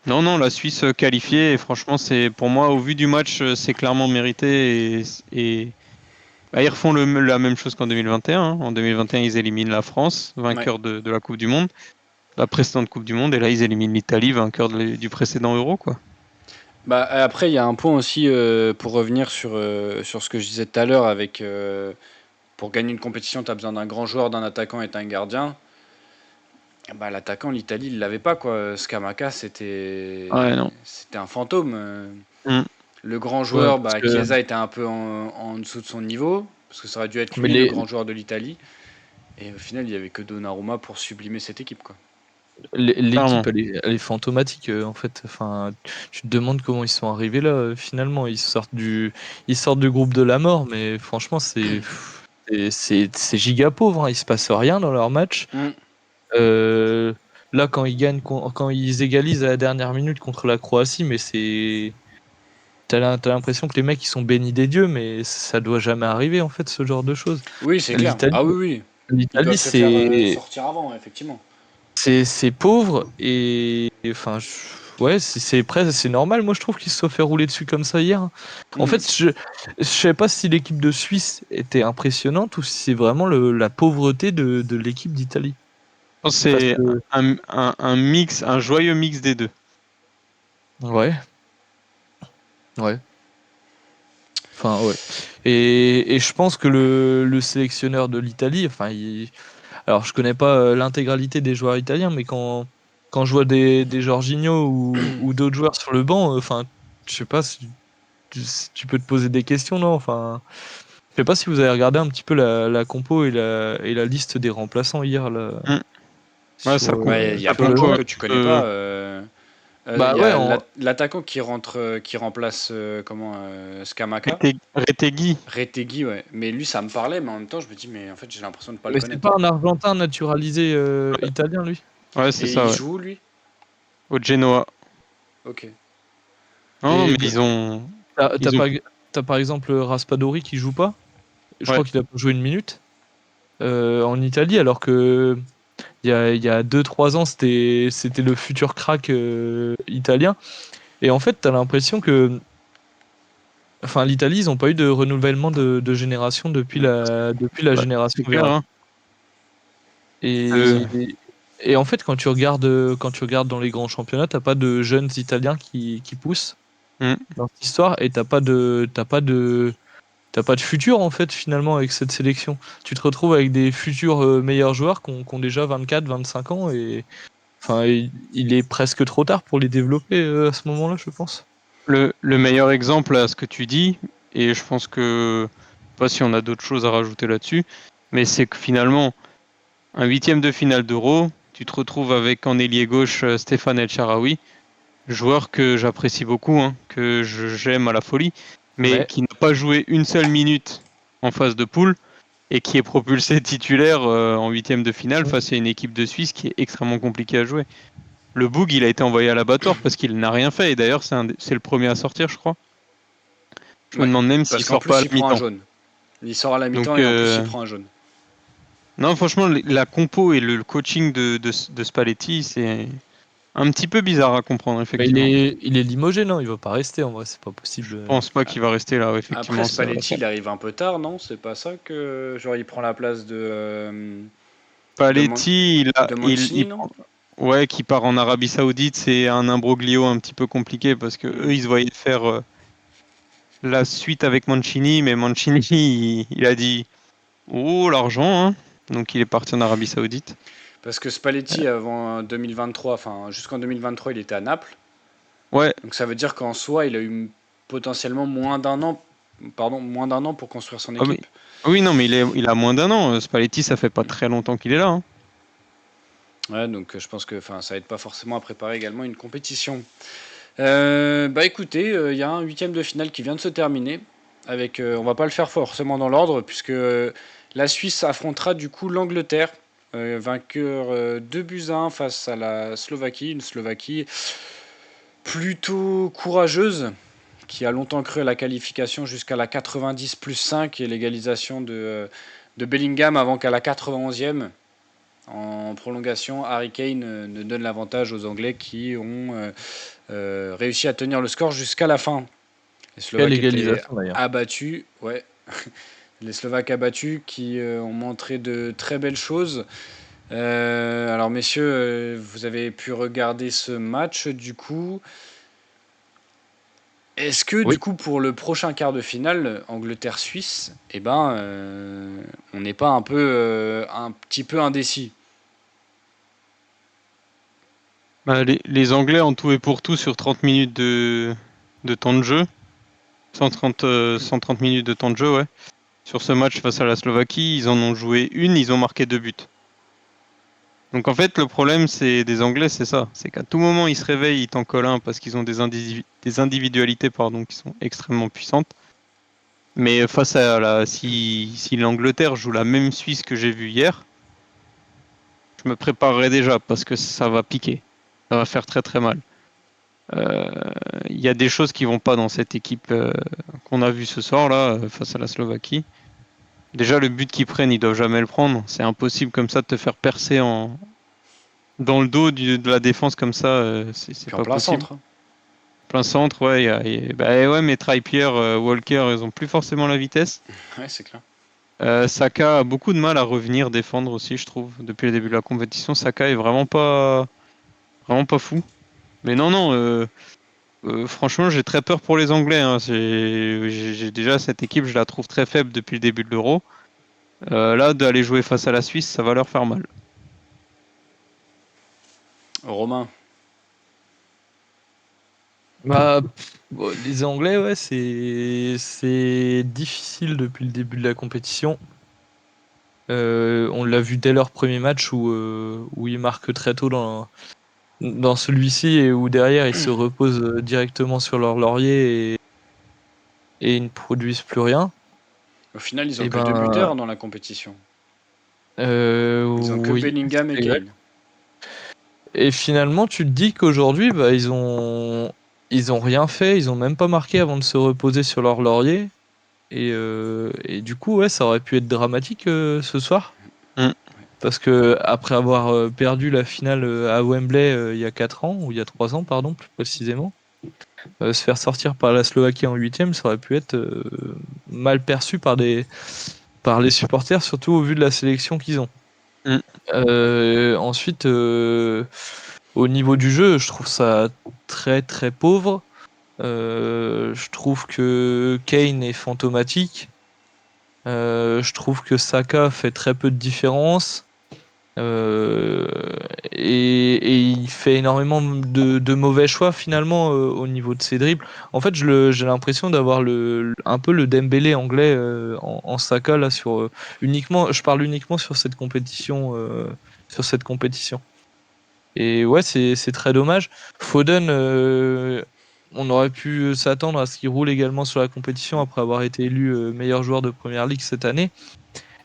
Non, la Suisse qualifiée, et franchement, c'est pour moi, au vu du match, c'est clairement mérité. Ils refont la même chose qu'en 2021. Hein. En 2021, ils éliminent la France, vainqueur de la Coupe du Monde, la précédente Coupe du Monde, et là, ils éliminent l'Italie, vainqueur du précédent Euro, quoi. Bah, après, il y a un point aussi pour revenir sur ce que je disais tout à l'heure avec pour gagner une compétition, tu as besoin d'un grand joueur, d'un attaquant et d'un gardien. Bah, l'attaquant, l'Italie, il l'avait pas, quoi. Scamacca, Ouais, non. c'était un fantôme. Mm. Le grand Ouais, joueur, parce que- Chiesa était un peu en dessous de son niveau, parce que ça aurait dû être Mais lui le les, grand joueur de l'Italie. Et au final, il y avait que Donnarumma pour sublimer cette équipe, quoi. l'équipe, Clairement. elle est fantomatique en fait. Enfin, tu te demandes comment ils sont arrivés là. Finalement, ils sortent du groupe de la mort, mais franchement, c'est giga pauvre. Hein. Il se passe rien dans leur match. Mm. Euh, Là, quand ils gagnent, quand ils égalisent à la dernière minute contre la Croatie, mais t'as l'impression que les mecs ils sont bénis des dieux, mais ça doit jamais arriver en fait ce genre de choses. Oui, c'est clair. L'Italie, Ah oui, oui. Ils doivent l'Italie, se faire sortir avant, effectivement. c'est pauvre et enfin ouais c'est normal. Moi je trouve qu'ils se soient fait rouler dessus comme ça hier. En Mm. fait, je sais pas si l'équipe de Suisse était impressionnante ou si c'est vraiment la pauvreté de l'équipe d'Italie. Je pense que Parce c'est que un mix, un joyeux mix des deux. ouais. Ouais. Enfin, ouais. Et je pense que le sélectionneur de l'Italie, enfin, alors je connais pas l'intégralité des joueurs italiens, mais quand je vois des Jorginho ou d'autres joueurs sur le banc, enfin, je sais pas si tu peux te poser des questions, non? Enfin, je sais pas si vous avez regardé un petit peu la compo et la liste des remplaçants hier là, Mm. Ouais, sur, Ouais, il y a sur plein de le joueurs match. que tu connais pas. Il Bah y ouais, a l'attaquant qui rentre, qui remplace Scamacca. Retegui. Retegui, ouais. Mais lui, ça me parlait, mais en même temps, je me dis, mais en fait, j'ai l'impression de pas le mais c'est connaître. pas un Argentin naturalisé italien, lui? Ouais, c'est Et ça, il ouais. joue où, lui? Au Genoa. Ok. Non, Et mais ils ont. t'as par exemple Raspadori qui joue pas. Je Ouais. crois qu'il a pas joué une minute en Italie, alors que il y a 2-3 ans, c'était le futur crack italien. Et en fait, t'as l'impression que, enfin, l'Italie, ils n'ont pas eu de renouvellement de génération depuis la Bah, génération c'est clair, Verratti. hein. Et, et en fait, quand tu regardes dans les grands championnats, t'as pas de jeunes Italiens qui poussent Mm. dans cette histoire, et t'as pas de futur en fait finalement avec cette sélection. Tu te retrouves avec des futurs meilleurs joueurs qui ont déjà 24, 25 ans, et enfin, il est presque trop tard pour les développer à ce moment-là, je pense. Le meilleur exemple à ce que tu dis, et je pense que, je sais pas si on a d'autres choses à rajouter là-dessus, mais c'est que finalement, un huitième de finale d'Euro, tu te retrouves avec en ailier gauche Stéphane El Shaarawy, joueur que j'apprécie beaucoup, hein, que j'aime à la folie, mais Mais qui n'a pas joué une seule minute en phase de poule et qui est propulsé titulaire en huitième de finale face à une équipe de Suisse qui est extrêmement compliquée à jouer. Le Boug, il a été envoyé à l'abattoir parce qu'il n'a rien fait, et d'ailleurs c'est le premier à sortir, je crois. Je me Ouais, demande même parce s'il qu'en sort pas à plus, la il prend un mi-temps. jaune. Il sort à la mi-temps Donc, et en plus, il prend un jaune. non, franchement, la compo et le coaching de Spalletti, c'est un petit peu bizarre à comprendre, effectivement. il est limogé, non, il va pas rester en vrai, c'est pas possible. Je pense pas qu'il va rester là, Après, effectivement. Spalletti, il arrive un peu tard, non? C'est pas ça que. Genre, il prend la place de, Spalletti, de Mancini, non? ouais, qui part en Arabie Saoudite, c'est un imbroglio un petit peu compliqué parce que eux, ils se voyaient faire la suite avec Mancini, mais Mancini, il a dit oh, l'argent, hein. Donc il est parti en Arabie Saoudite. Parce que Spalletti, avant 2023, enfin, jusqu'en 2023, il était à Naples. Ouais, Donc ça veut dire qu'en soi, il a eu potentiellement moins d'un an pour construire son ah oui. équipe. Oui, non, mais il a moins d'un an. Spalletti, ça fait pas très longtemps qu'il est là, hein. Ouais, donc je pense que ça aide pas forcément à préparer également une compétition. Bah écoutez, il y a un huitième de finale qui vient de se terminer. On va pas le faire forcément dans l'ordre, puisque la Suisse affrontera du coup l'Angleterre, vainqueur 2 buts à 1 face à la Slovaquie. Une Slovaquie plutôt courageuse, qui a longtemps cru à la qualification jusqu'à la 90 plus 5 et l'égalisation de Bellingham avant qu'à la 91e, en prolongation, Harry Kane ne donne l'avantage aux Anglais qui ont réussi à tenir le score jusqu'à la fin. Les Quelle Slovaques étaient égalisation d'ailleurs. abattus, ouais. Les Slovaques abattus qui ont montré de très belles choses. Alors messieurs, vous avez pu regarder ce match du coup. Est-ce que du Oui. coup pour le prochain quart de finale, Angleterre-Suisse, on n'est pas un petit peu indécis? Bah, les Anglais en tout et pour tout sur 30 minutes de temps de jeu. 130 minutes de temps de jeu, ouais. Sur ce match face à la Slovaquie, ils en ont joué une, ils ont marqué 2 buts. Donc en fait, le problème des Anglais, c'est ça. C'est qu'à tout moment, ils se réveillent, ils t'en collent un parce qu'ils ont des individualités qui sont extrêmement puissantes. Mais face à si l'Angleterre joue la même Suisse que j'ai vue hier, je me préparerai déjà parce que ça va piquer. Ça va faire très très mal. Il y a des choses qui vont pas dans cette équipe qu'on a vue ce soir là face à la Slovaquie. Déjà, le but qu'ils prennent, ils doivent jamais le prendre. C'est impossible comme ça de te faire percer dans le dos de la défense comme ça. C'est Puis en pas plein possible. centre, hein. Plein centre, ouais. Bah, ouais, mais Trippier, Walker, ils ont plus forcément la vitesse. Ouais, c'est clair. Saka a beaucoup de mal à revenir défendre aussi, je trouve. Depuis le début de la compétition, Saka est vraiment pas fou. Mais non, non. Franchement, j'ai très peur pour les Anglais, hein. J'ai déjà cette équipe, je la trouve très faible depuis le début de l'Euro. Là, d'aller jouer face à la Suisse, ça va leur faire mal. Romain. Bah, bon, les Anglais, ouais, c'est difficile depuis le début de la compétition. On l'a vu dès leur premier match où ils marquent très tôt dans celui-ci, et où derrière ils se reposent directement sur leur laurier, et ils ne produisent plus rien. Au final, ils ont Et que deux ben, buteurs dans la compétition. Ils ont que oui, Bellingham et c'est exact. Kane. Et finalement, tu te dis qu'aujourd'hui, bah, ils ont rien fait, ils ont même pas marqué avant de se reposer sur leur laurier. Et du coup, ouais, ça aurait pu être dramatique ce soir. Mm. Parce que après avoir perdu la finale à Wembley il y a 4 ans, ou il y a 3 ans, pardon, plus précisément, se faire sortir par la Slovaquie en huitième, ça aurait pu être mal perçu par les supporters, surtout au vu de la sélection qu'ils ont. Mm. Ensuite, au niveau du jeu, je trouve ça très très pauvre. Je trouve que Kane est fantomatique. Je trouve que Saka fait très peu de différence. Euh, et il fait énormément de mauvais choix finalement au niveau de ses dribbles. En fait, j'ai l'impression d'avoir un peu le Dembélé anglais en Saka là je parle uniquement sur cette compétition, Et ouais, c'est très dommage. Foden, on aurait pu s'attendre à ce qu'il roule également sur la compétition après avoir été élu meilleur joueur de Première Ligue cette année.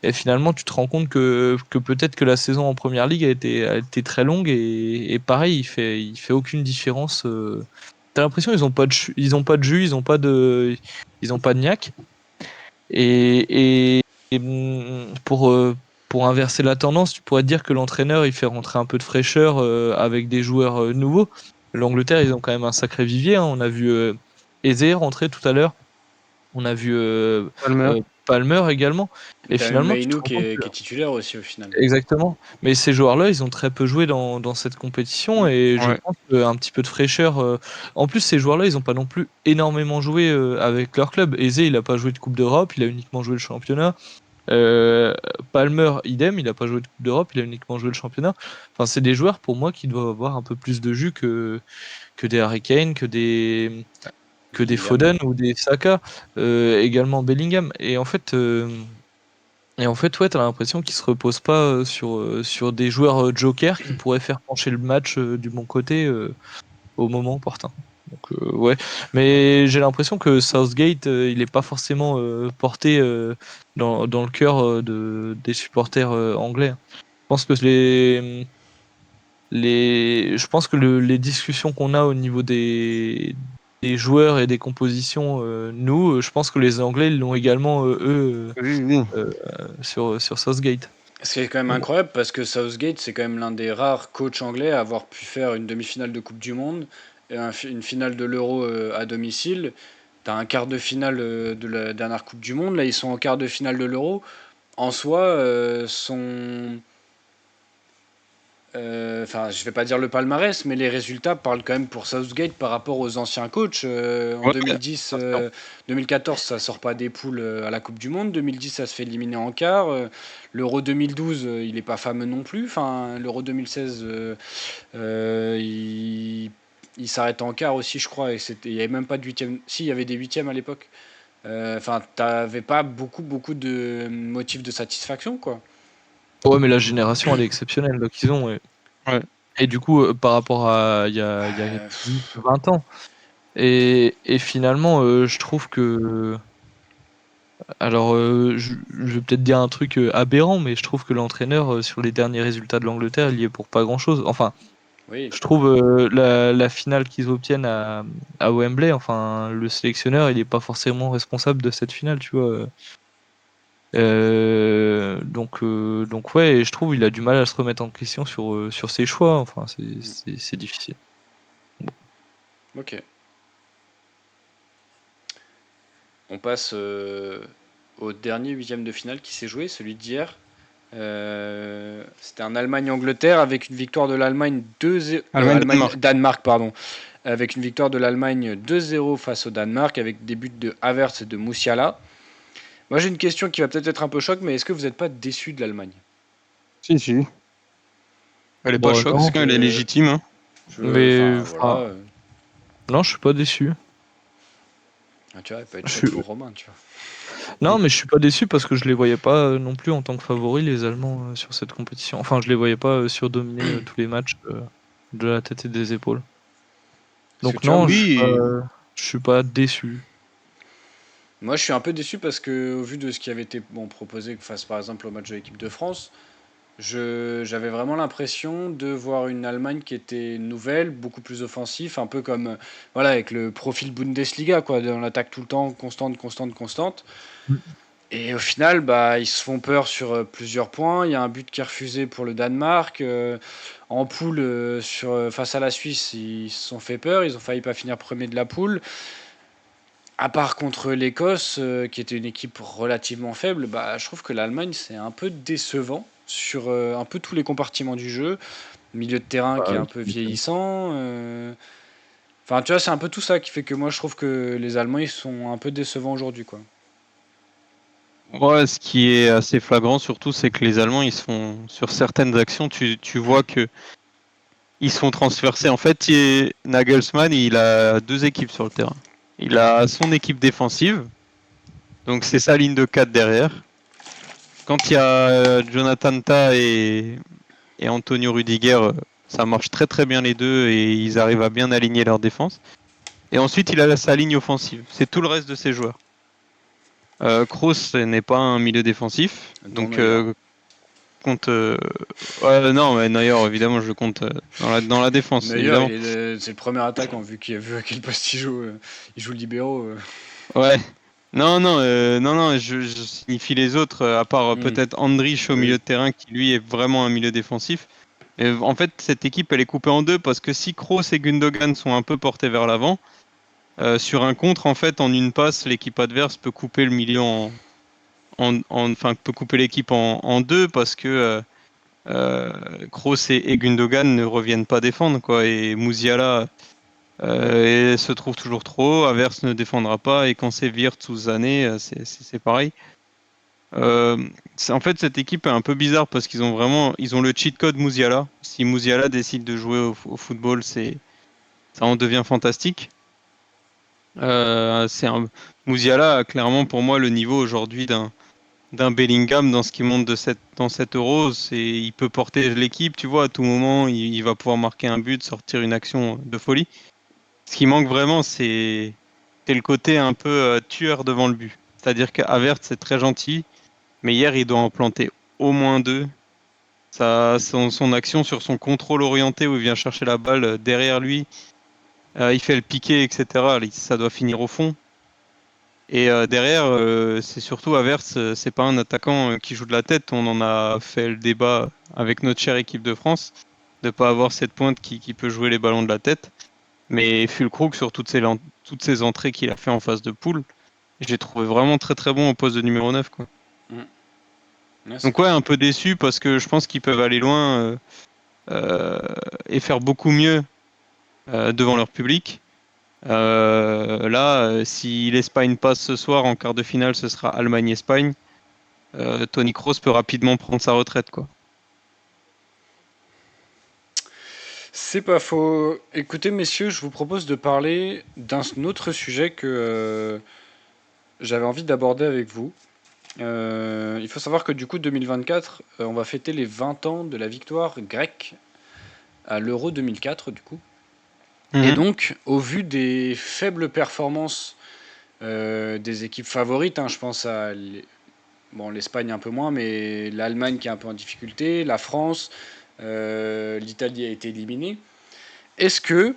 Et finalement, tu te rends compte que peut-être que la saison en Première Ligue a été très longue et pareil, il fait aucune différence. T'as l'impression qu'ils ont pas de ils ont pas de jus, ils ont pas de niaque. Et pour inverser la tendance, tu pourrais te dire que l'entraîneur il fait rentrer un peu de fraîcheur avec des joueurs nouveaux. L'Angleterre, ils ont quand même un sacré vivier, hein. On a vu Eze rentrer tout à l'heure. On a vu Palmer. Palmer également. Et T'as même finalement, tu te Mainu rends compte que qui est titulaire aussi au final. exactement. Mais ces joueurs-là, ils ont très peu joué dans cette compétition et je Ouais. pense qu'un petit peu de fraîcheur. En plus, ces joueurs-là, ils n'ont pas non plus énormément joué avec leur club. Eze, il n'a pas joué de Coupe d'Europe, il a uniquement joué le championnat. Euh, Palmer, idem, il n'a pas joué de Coupe d'Europe, il a uniquement joué le championnat. Enfin, c'est des joueurs pour moi qui doivent avoir un peu plus de jus que des Harry Kane, que des Bellingham. Foden ou des Saka, également Bellingham. Et en fait, ouais, t'as l'impression qu'ils se reposent pas sur des joueurs jokers qui pourraient faire pencher le match du bon côté au moment opportun. Donc, ouais, mais j'ai l'impression que Southgate, il est pas forcément porté dans le cœur des supporters anglais. Je pense que je pense que les discussions qu'on a au niveau des joueurs et des compositions, je pense que les Anglais ils l'ont également Oui, oui. sur Southgate. Ce qui est quand même Donc, incroyable parce que Southgate, c'est quand même l'un des rares coachs anglais à avoir pu faire une demi-finale de Coupe du Monde et une finale de l'Euro à domicile. T'as un quart de finale de la dernière Coupe du Monde. Là, ils sont en quart de finale de l'Euro. En soi, enfin, je vais pas dire le palmarès, mais les résultats parlent quand même pour Southgate par rapport aux anciens coachs. En Ouais, 2010, bien sûr. 2014, ça sort pas des poules à la Coupe du Monde. 2010, ça se fait éliminer en quart. L'Euro 2012, il est pas fameux non plus. Enfin, l'Euro 2016, il s'arrête en quart aussi, je crois. Et il y avait même pas de huitième. Si, il y avait des huitièmes à l'époque. Enfin, t'avais pas beaucoup de motifs de satisfaction, quoi. ouais, mais la génération, elle est exceptionnelle là, qu'ils ont. Ouais. Et du coup, par rapport à il y a Euh, 10, 20 ans. Et finalement, je trouve que. Alors, je vais peut-être dire un truc aberrant, mais je trouve que l'entraîneur, sur les derniers résultats de l'Angleterre, il y est pour pas grand-chose. Enfin, oui. je trouve la finale qu'ils obtiennent à Wembley, enfin, le sélectionneur, il est pas forcément responsable de cette finale, tu vois. Donc ouais, et je trouve il a du mal à se remettre en question sur ses choix. Enfin, c'est difficile. Ok. On passe au dernier huitième de finale qui s'est joué, celui d'hier. C'était un Allemagne-Angleterre avec une victoire de l'Allemagne 2-0. Allemagne-Danemark. Danemark, pardon. Avec une victoire de l'Allemagne 2-0 face au Danemark avec des buts de Havertz et de Musiala. Moi j'ai une question qui va peut-être être un peu choc, mais est-ce que vous n'êtes pas déçu de l'Allemagne? Si, si. Elle est pas Bon, choc, non, c'est quand elle est légitime. Hein. mais Enfin voilà. enfin, non, je suis pas déçu. Tu vois, elle peut être Je choc suis... pour Romain, tu vois. Non, mais je suis pas déçu parce que je les voyais pas non plus en tant que favoris les Allemands sur cette compétition. Enfin, je les voyais pas surdominer tous les matchs de la tête et des épaules. Parce que Donc tu vois, non, Oui. je suis pas déçu. moi je suis un peu déçu parce que au vu de ce qui avait été proposé face par exemple au match de l'équipe de France, j'avais vraiment l'impression de voir une Allemagne qui était nouvelle, beaucoup plus offensif, un peu comme voilà avec le profil Bundesliga quoi, on attaque tout le temps, constante. Et au final, ils se font peur sur plusieurs points. Il y a un but qui est refusé pour le Danemark. En poule, face à la Suisse, ils se sont fait peur. Ils ont failli pas finir premier de la poule. À part contre l'Écosse, qui était une équipe relativement faible, je trouve que l'Allemagne, c'est un peu décevant sur un peu tous les compartiments du jeu. Milieu de terrain qui est un peu Tu m'étonnes. vieillissant. Enfin, tu vois, c'est un peu tout ça qui fait que moi, je trouve que les Allemands, ils sont un peu décevants aujourd'hui, quoi. Ouais, ce qui est assez flagrant surtout, c'est que les Allemands, ils se font, sur certaines actions, tu vois que ils sont transversés. En fait, Nagelsmann, il a deux équipes sur le terrain. Il a son équipe défensive, donc c'est sa ligne de 4 derrière. Quand il y a Jonathan Tah et Antonio Rudiger, ça marche très très bien les deux et ils arrivent à bien aligner leur défense. Et ensuite, il a sa ligne offensive. C'est tout le reste de ses joueurs. Kroos n'est pas un milieu défensif, Dont donc Neuer. compte. Non, mais Neuer, évidemment, je le compte dans la défense, Neuer, évidemment. c'est le premier attaquant, vu à quel poste il joue. Il joue libéraux. Ouais. Non, non, non, non, je signifie les autres, à part Hmm. peut-être Andrich au milieu Oui. de terrain, qui lui est vraiment un milieu défensif. Et en fait, cette équipe, elle est coupée en deux parce que si Kroos et Gundogan sont un peu portés vers l'avant, sur un contre, en fait, en une passe, l'équipe adverse peut couper le milieu enfin, peut couper l'équipe en deux parce que Kroos et Gundogan ne reviennent pas défendre, quoi. Et Musiala se trouve toujours trop haut, Havertz ne défendra pas, et quand c'est Wirtz ou Sané, c'est pareil. En fait, cette équipe est un peu bizarre parce ils ont le cheat code Musiala. Si Musiala décide de jouer au football, ça en devient fantastique. Euh, c'est un, Musiala a clairement pour moi le niveau aujourd'hui d'un Bellingham dans ce qui monte dans cet Euro. Il peut porter l'équipe, tu vois, à tout moment, il va pouvoir marquer un but, sortir une action de folie. Ce qui manque vraiment, c'est le côté un peu tueur devant le but. C'est-à-dire qu'Havertz, c'est très gentil, mais hier, il doit en planter au moins deux. Son action sur son contrôle orienté où il vient chercher la balle derrière lui, il fait le piqué, etc. Ça doit finir au fond. Et derrière, c'est surtout Havertz, c'est pas un attaquant qui joue de la tête. On en a fait le débat avec notre chère équipe de France de pas avoir cette pointe qui peut jouer les ballons de la tête. Mais Füllkrug, sur toutes ces entrées qu'il a fait en phase de poule, j'ai trouvé vraiment très très bon au poste de numéro 9, quoi. Hmm. Ouais, c'est Donc ouais, clair. un peu déçu parce que je pense qu'ils peuvent aller loin euh, et faire beaucoup mieux devant leur public. Si l'Espagne passe ce soir en quart de finale, ce sera Allemagne-Espagne. Toni Kroos peut rapidement prendre sa retraite, quoi. C'est pas faux. Écoutez, messieurs, je vous propose de parler d'un autre sujet que j'avais envie d'aborder avec vous. Il faut savoir que du coup, 2024, on va fêter les 20 ans de la victoire grecque à l'Euro 2004, du coup. Et Mhm. donc, au vu des faibles performances des équipes favorites, je pense à l'Espagne un peu moins, mais l'Allemagne qui est un peu en difficulté, la France, l'Italie a été éliminée. Est-ce que,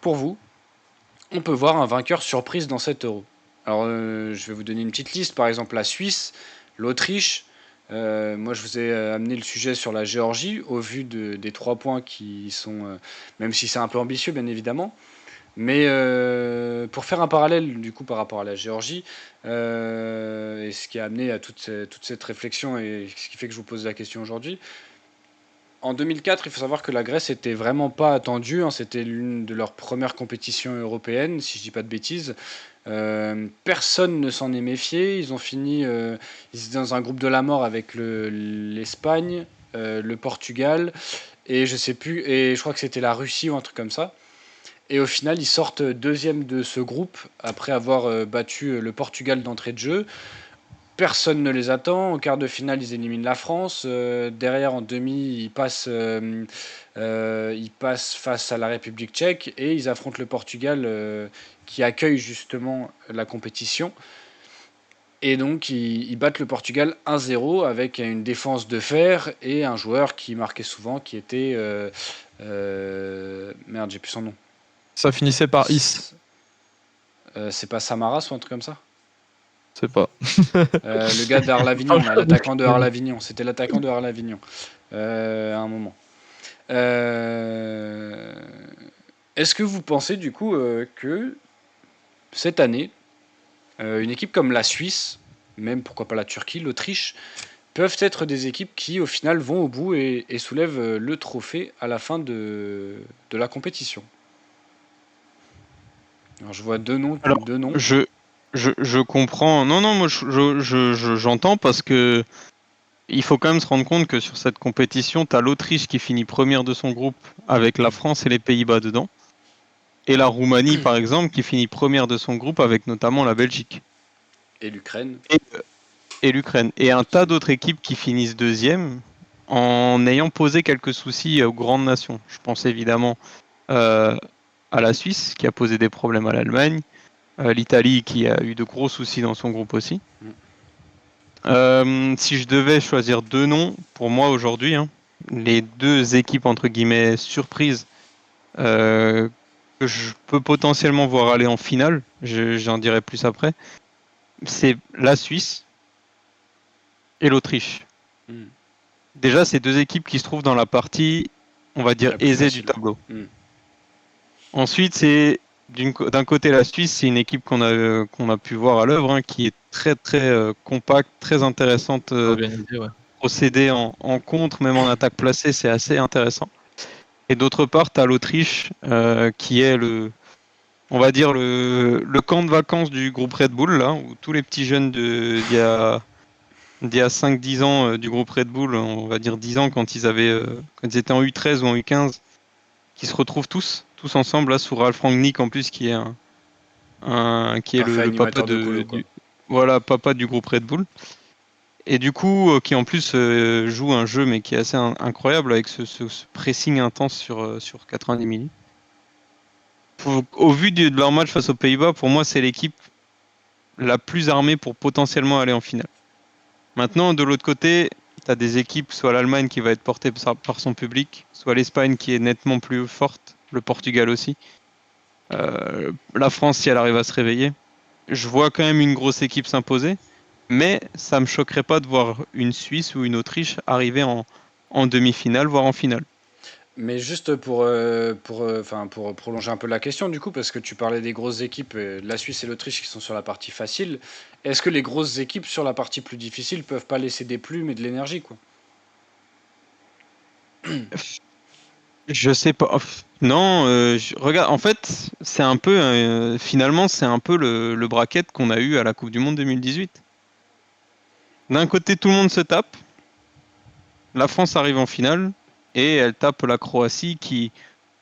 pour vous, on peut voir un vainqueur surprise dans cet euro? Alors, je vais vous donner une petite liste. Par exemple, la Suisse, l'Autriche. Moi, je vous ai amené le sujet sur la Géorgie, au vu des 3 points qui sont, même si c'est un peu ambitieux, bien évidemment. Mais pour faire un parallèle, du coup, par rapport à la Géorgie, et ce qui a amené à toute cette réflexion, et ce qui fait que je vous pose la question aujourd'hui, en 2004, il faut savoir que la Grèce était vraiment pas attendue. C'était l'une de leurs premières compétitions européennes, si je dis pas de bêtises. Personne ne s'en est méfié. Ils ont fini ils étaient dans un groupe de la mort avec l'Espagne, le Portugal et je sais plus. Et je crois que c'était la Russie ou un truc comme ça. Et au final, ils sortent deuxième de ce groupe après avoir battu le Portugal d'entrée de jeu. Personne ne les attend. En quart de finale, ils éliminent la France. Derrière, en demi, ils passent face à la République tchèque et ils affrontent le Portugal qui accueille justement la compétition. Et donc, ils battent le Portugal 1-0 avec une défense de fer et un joueur qui marquait souvent, qui était... merde, j'ai plus son nom. Ça finissait par Is. C'est pas Samaras ou un truc comme ça? C'est pas. Le gars d'Arles-Avignon, là, l'attaquant de Arles-Avignon. C'était l'attaquant de Arles-Avignon à un moment. Est-ce que vous pensez du coup que cette année, une équipe comme la Suisse, même pourquoi pas la Turquie, l'Autriche, peuvent être des équipes qui au final vont au bout et soulèvent le trophée à la fin de la compétition? Alors je vois deux noms. Alors, je comprends. Non, non, moi j'entends parce que il faut quand même se rendre compte que sur cette compétition, tu as l'Autriche qui finit première de son groupe avec la France et les Pays-Bas dedans. Et la Roumanie, par exemple, qui finit première de son groupe avec notamment la Belgique. Et l'Ukraine. Et l'Ukraine. Et un tas d'autres équipes qui finissent deuxième en ayant posé quelques soucis aux grandes nations. Je pense évidemment à la Suisse, qui a posé des problèmes à l'Allemagne. L'Italie, qui a eu de gros soucis dans son groupe aussi. Si je devais choisir deux noms, pour moi aujourd'hui, les deux équipes entre guillemets surprises que je peux potentiellement voir aller en finale, j'en dirai plus après, c'est la Suisse et l'Autriche. Déjà, c'est deux équipes qui se trouvent dans la partie, on va dire, aisée du tableau. Ensuite, c'est d'un côté la Suisse, c'est une équipe qu'on a pu voir à l'œuvre, qui est très très compacte, très intéressante, Organisé, ouais. procéder en contre, même en attaque placée, c'est assez intéressant. Et d'autre part, tu as l'Autriche qui est on va dire le camp de vacances du groupe Red Bull, là, où tous les petits jeunes d'il y a 5-10 ans du groupe Red Bull, on va dire 10 ans quand ils étaient en U13 ou en U15, qui se retrouvent tous ensemble là sous Ralf Rangnick en plus qui est le papa papa du groupe Red Bull. Et du coup, qui en plus joue un jeu mais qui est assez incroyable avec ce pressing intense sur 90 minutes. Au vu de leur match face aux Pays-Bas, pour moi, c'est l'équipe la plus armée pour potentiellement aller en finale. Maintenant, de l'autre côté, tu as des équipes, soit l'Allemagne qui va être portée par son public, soit l'Espagne qui est nettement plus forte, le Portugal aussi. La France, si elle arrive à se réveiller. Je vois quand même une grosse équipe s'imposer, mais ça me choquerait pas de voir une Suisse ou une Autriche arriver en demi-finale, voire en finale. Mais juste pour prolonger un peu la question, du coup, parce que tu parlais des grosses équipes, la Suisse et l'Autriche qui sont sur la partie facile, est-ce que les grosses équipes sur la partie plus difficile peuvent pas laisser des plumes et de l'énergie, quoi? Je sais pas. Non, regarde, en fait, c'est un peu, finalement, c'est un peu le bracket qu'on a eu à la Coupe du Monde 2018. D'un côté, tout le monde se tape. La France arrive en finale et elle tape la Croatie qui.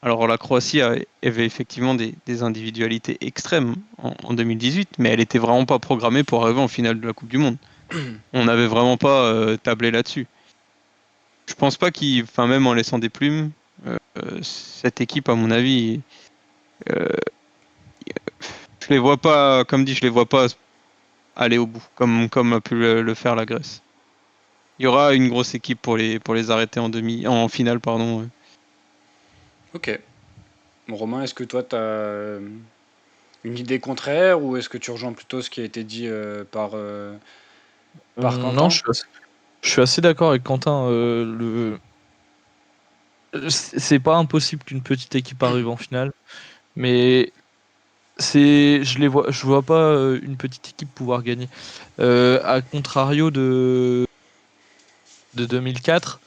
Alors, la Croatie avait effectivement des individualités extrêmes en 2018, mais elle était vraiment pas programmée pour arriver en finale de la Coupe du Monde. On n'avait vraiment pas tablé là-dessus. Je pense pas enfin, même en laissant des plumes, cette équipe, à mon avis, je les vois pas, comme dit, je les vois pas aller au bout, comme a pu le faire la Grèce. Il y aura une grosse équipe pour les arrêter en finale, pardon. Ok. Bon, Romain, est-ce que toi, tu as une idée contraire ou est-ce que tu rejoins plutôt ce qui a été dit par Quentin? Non, je suis assez d'accord avec Quentin. C'est pas impossible qu'une petite équipe arrive en finale, mais je vois pas une petite équipe pouvoir gagner. À contrario de 2004,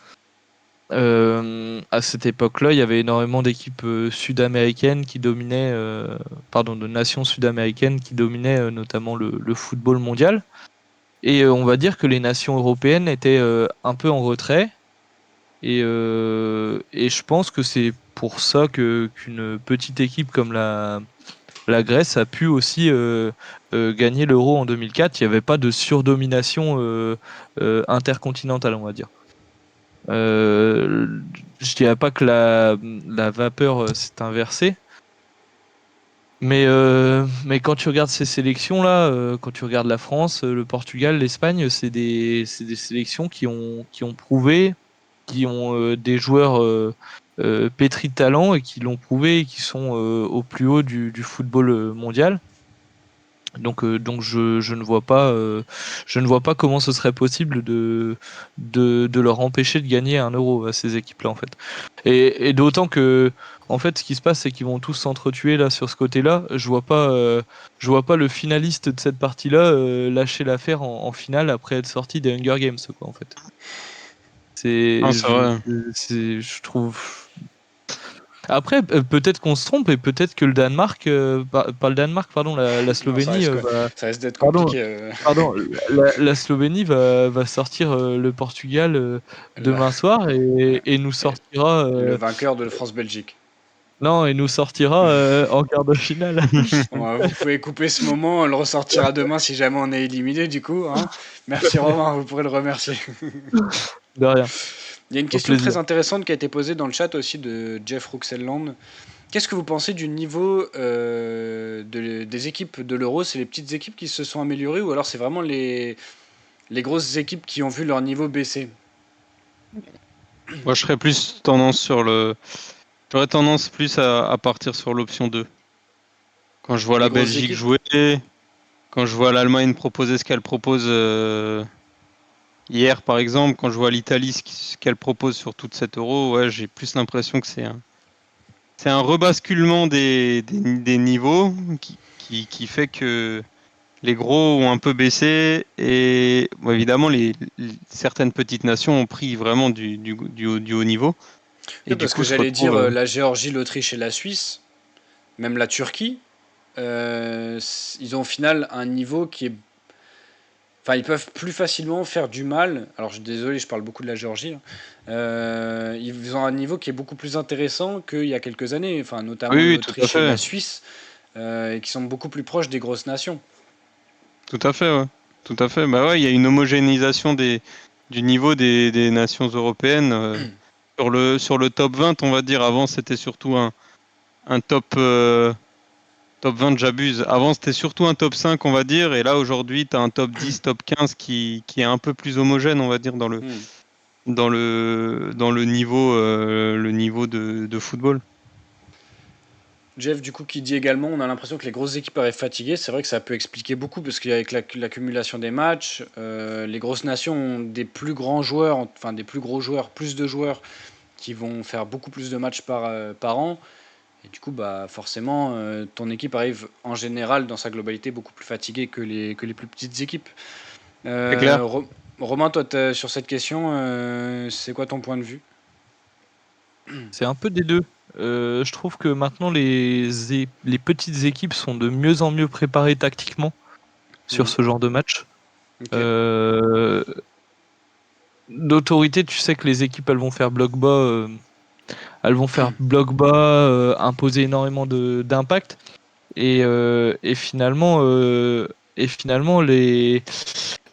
à cette époque-là, il y avait énormément d'équipes sud-américaines qui dominaient, de nations sud-américaines qui dominaient notamment le football mondial. Et on va dire que les nations européennes étaient un peu en retrait. Et je pense que c'est pour ça qu'une petite équipe comme la Grèce a pu aussi gagner l'Euro en 2004. Il n'y avait pas de surdomination intercontinentale, on va dire. Je dirais pas que la vapeur s'est inversée, mais quand tu regardes ces sélections-là, quand tu regardes la France, le Portugal, l'Espagne, c'est des sélections qui ont prouvé, qui ont des joueurs pétris de talent et qui l'ont prouvé et qui sont au plus haut du football mondial. Donc je ne vois pas comment ce serait possible de leur empêcher de gagner 1 euro à ces équipes-là en fait. Et d'autant que en fait ce qui se passe c'est qu'ils vont tous s'entretuer là sur ce côté-là. Je vois pas le finaliste de cette partie-là lâcher l'affaire en finale après être sorti des Hunger Games quoi en fait. Non, c'est vrai. Je trouve. Après, peut-être qu'on se trompe et peut-être que le Danemark, pas le Danemark, pardon, la Non, Slovénie ça risque d'être pardon, compliqué. pardon, la Slovénie va sortir le Portugal Là, demain soir et nous et sortira, le vainqueur de France-Belgique. non, et nous sortira en quart de finale. Bon, vous pouvez couper ce moment, on le ressortira demain si jamais on est éliminé du coup. Hein. Merci Romain, vous pourrez le remercier. De rien, Il y a une au question plaisir. très intéressante qui a été posée dans le chat aussi de Jeff Ruxelland. Qu'est-ce que vous pensez du niveau des équipes de l'Euro? C'est les petites équipes qui se sont améliorées ou alors c'est vraiment les grosses équipes qui ont vu leur niveau baisser? Moi, je serais plus tendance sur le. J'aurais tendance plus à partir sur l'option 2. Quand je vois Les la grosses Belgique équipes? jouer, quand je vois l'Allemagne proposer ce qu'elle propose hier, par exemple, quand je vois l'Italie ce qu'elle propose sur toute cette Euro, ouais, j'ai plus l'impression que c'est un rebasculement des niveaux qui fait que les gros ont un peu baissé et bon, évidemment certaines petites nations ont pris vraiment du haut niveau et Oui, du parce que coup se j'allais dire retrouvent. la Géorgie, l'Autriche et la Suisse, même la Turquie, ils ont au final un niveau qui est. Enfin, ils peuvent plus facilement faire du mal. Alors, je suis désolé, je parle beaucoup de la Géorgie. Hein. Ils ont un niveau qui est beaucoup plus intéressant qu'il y a quelques années, enfin, Oui, notamment oui, tout à l'Autriche et la fait, Suisse, et qui sont beaucoup plus proches des grosses nations. tout à fait, ouais. Tout à fait. Bah ouais, il y a une homogénéisation du niveau des nations européennes. Sur le top 20, on va dire, avant c'était surtout un top 20, j'abuse. Avant c'était surtout un top 5, on va dire, et là aujourd'hui tu as un top 10, top 15 qui est un peu plus homogène, on va dire, dans le, Hmm. dans le, dans le niveau de football. Jeff, du coup, qui dit également, on a l'impression que les grosses équipes arrivent fatiguées. C'est vrai que ça peut expliquer beaucoup, parce qu'avec l'accumulation des matchs, les grosses nations ont des plus grands joueurs, enfin des plus gros joueurs, plus de joueurs qui vont faire beaucoup plus de matchs par an. Et du coup, bah, forcément, ton équipe arrive en général, dans sa globalité, beaucoup plus fatiguée que les plus petites équipes. C'est clair. Romain, toi, sur cette question, c'est quoi ton point de vue? C'est un peu des deux. Je trouve que maintenant les petites équipes sont de mieux en mieux préparées tactiquement sur Hmm. ce genre de match. Ok. Euh, D'autorité, tu sais que les équipes elles vont faire bloc bas, imposer énormément d'impact et finalement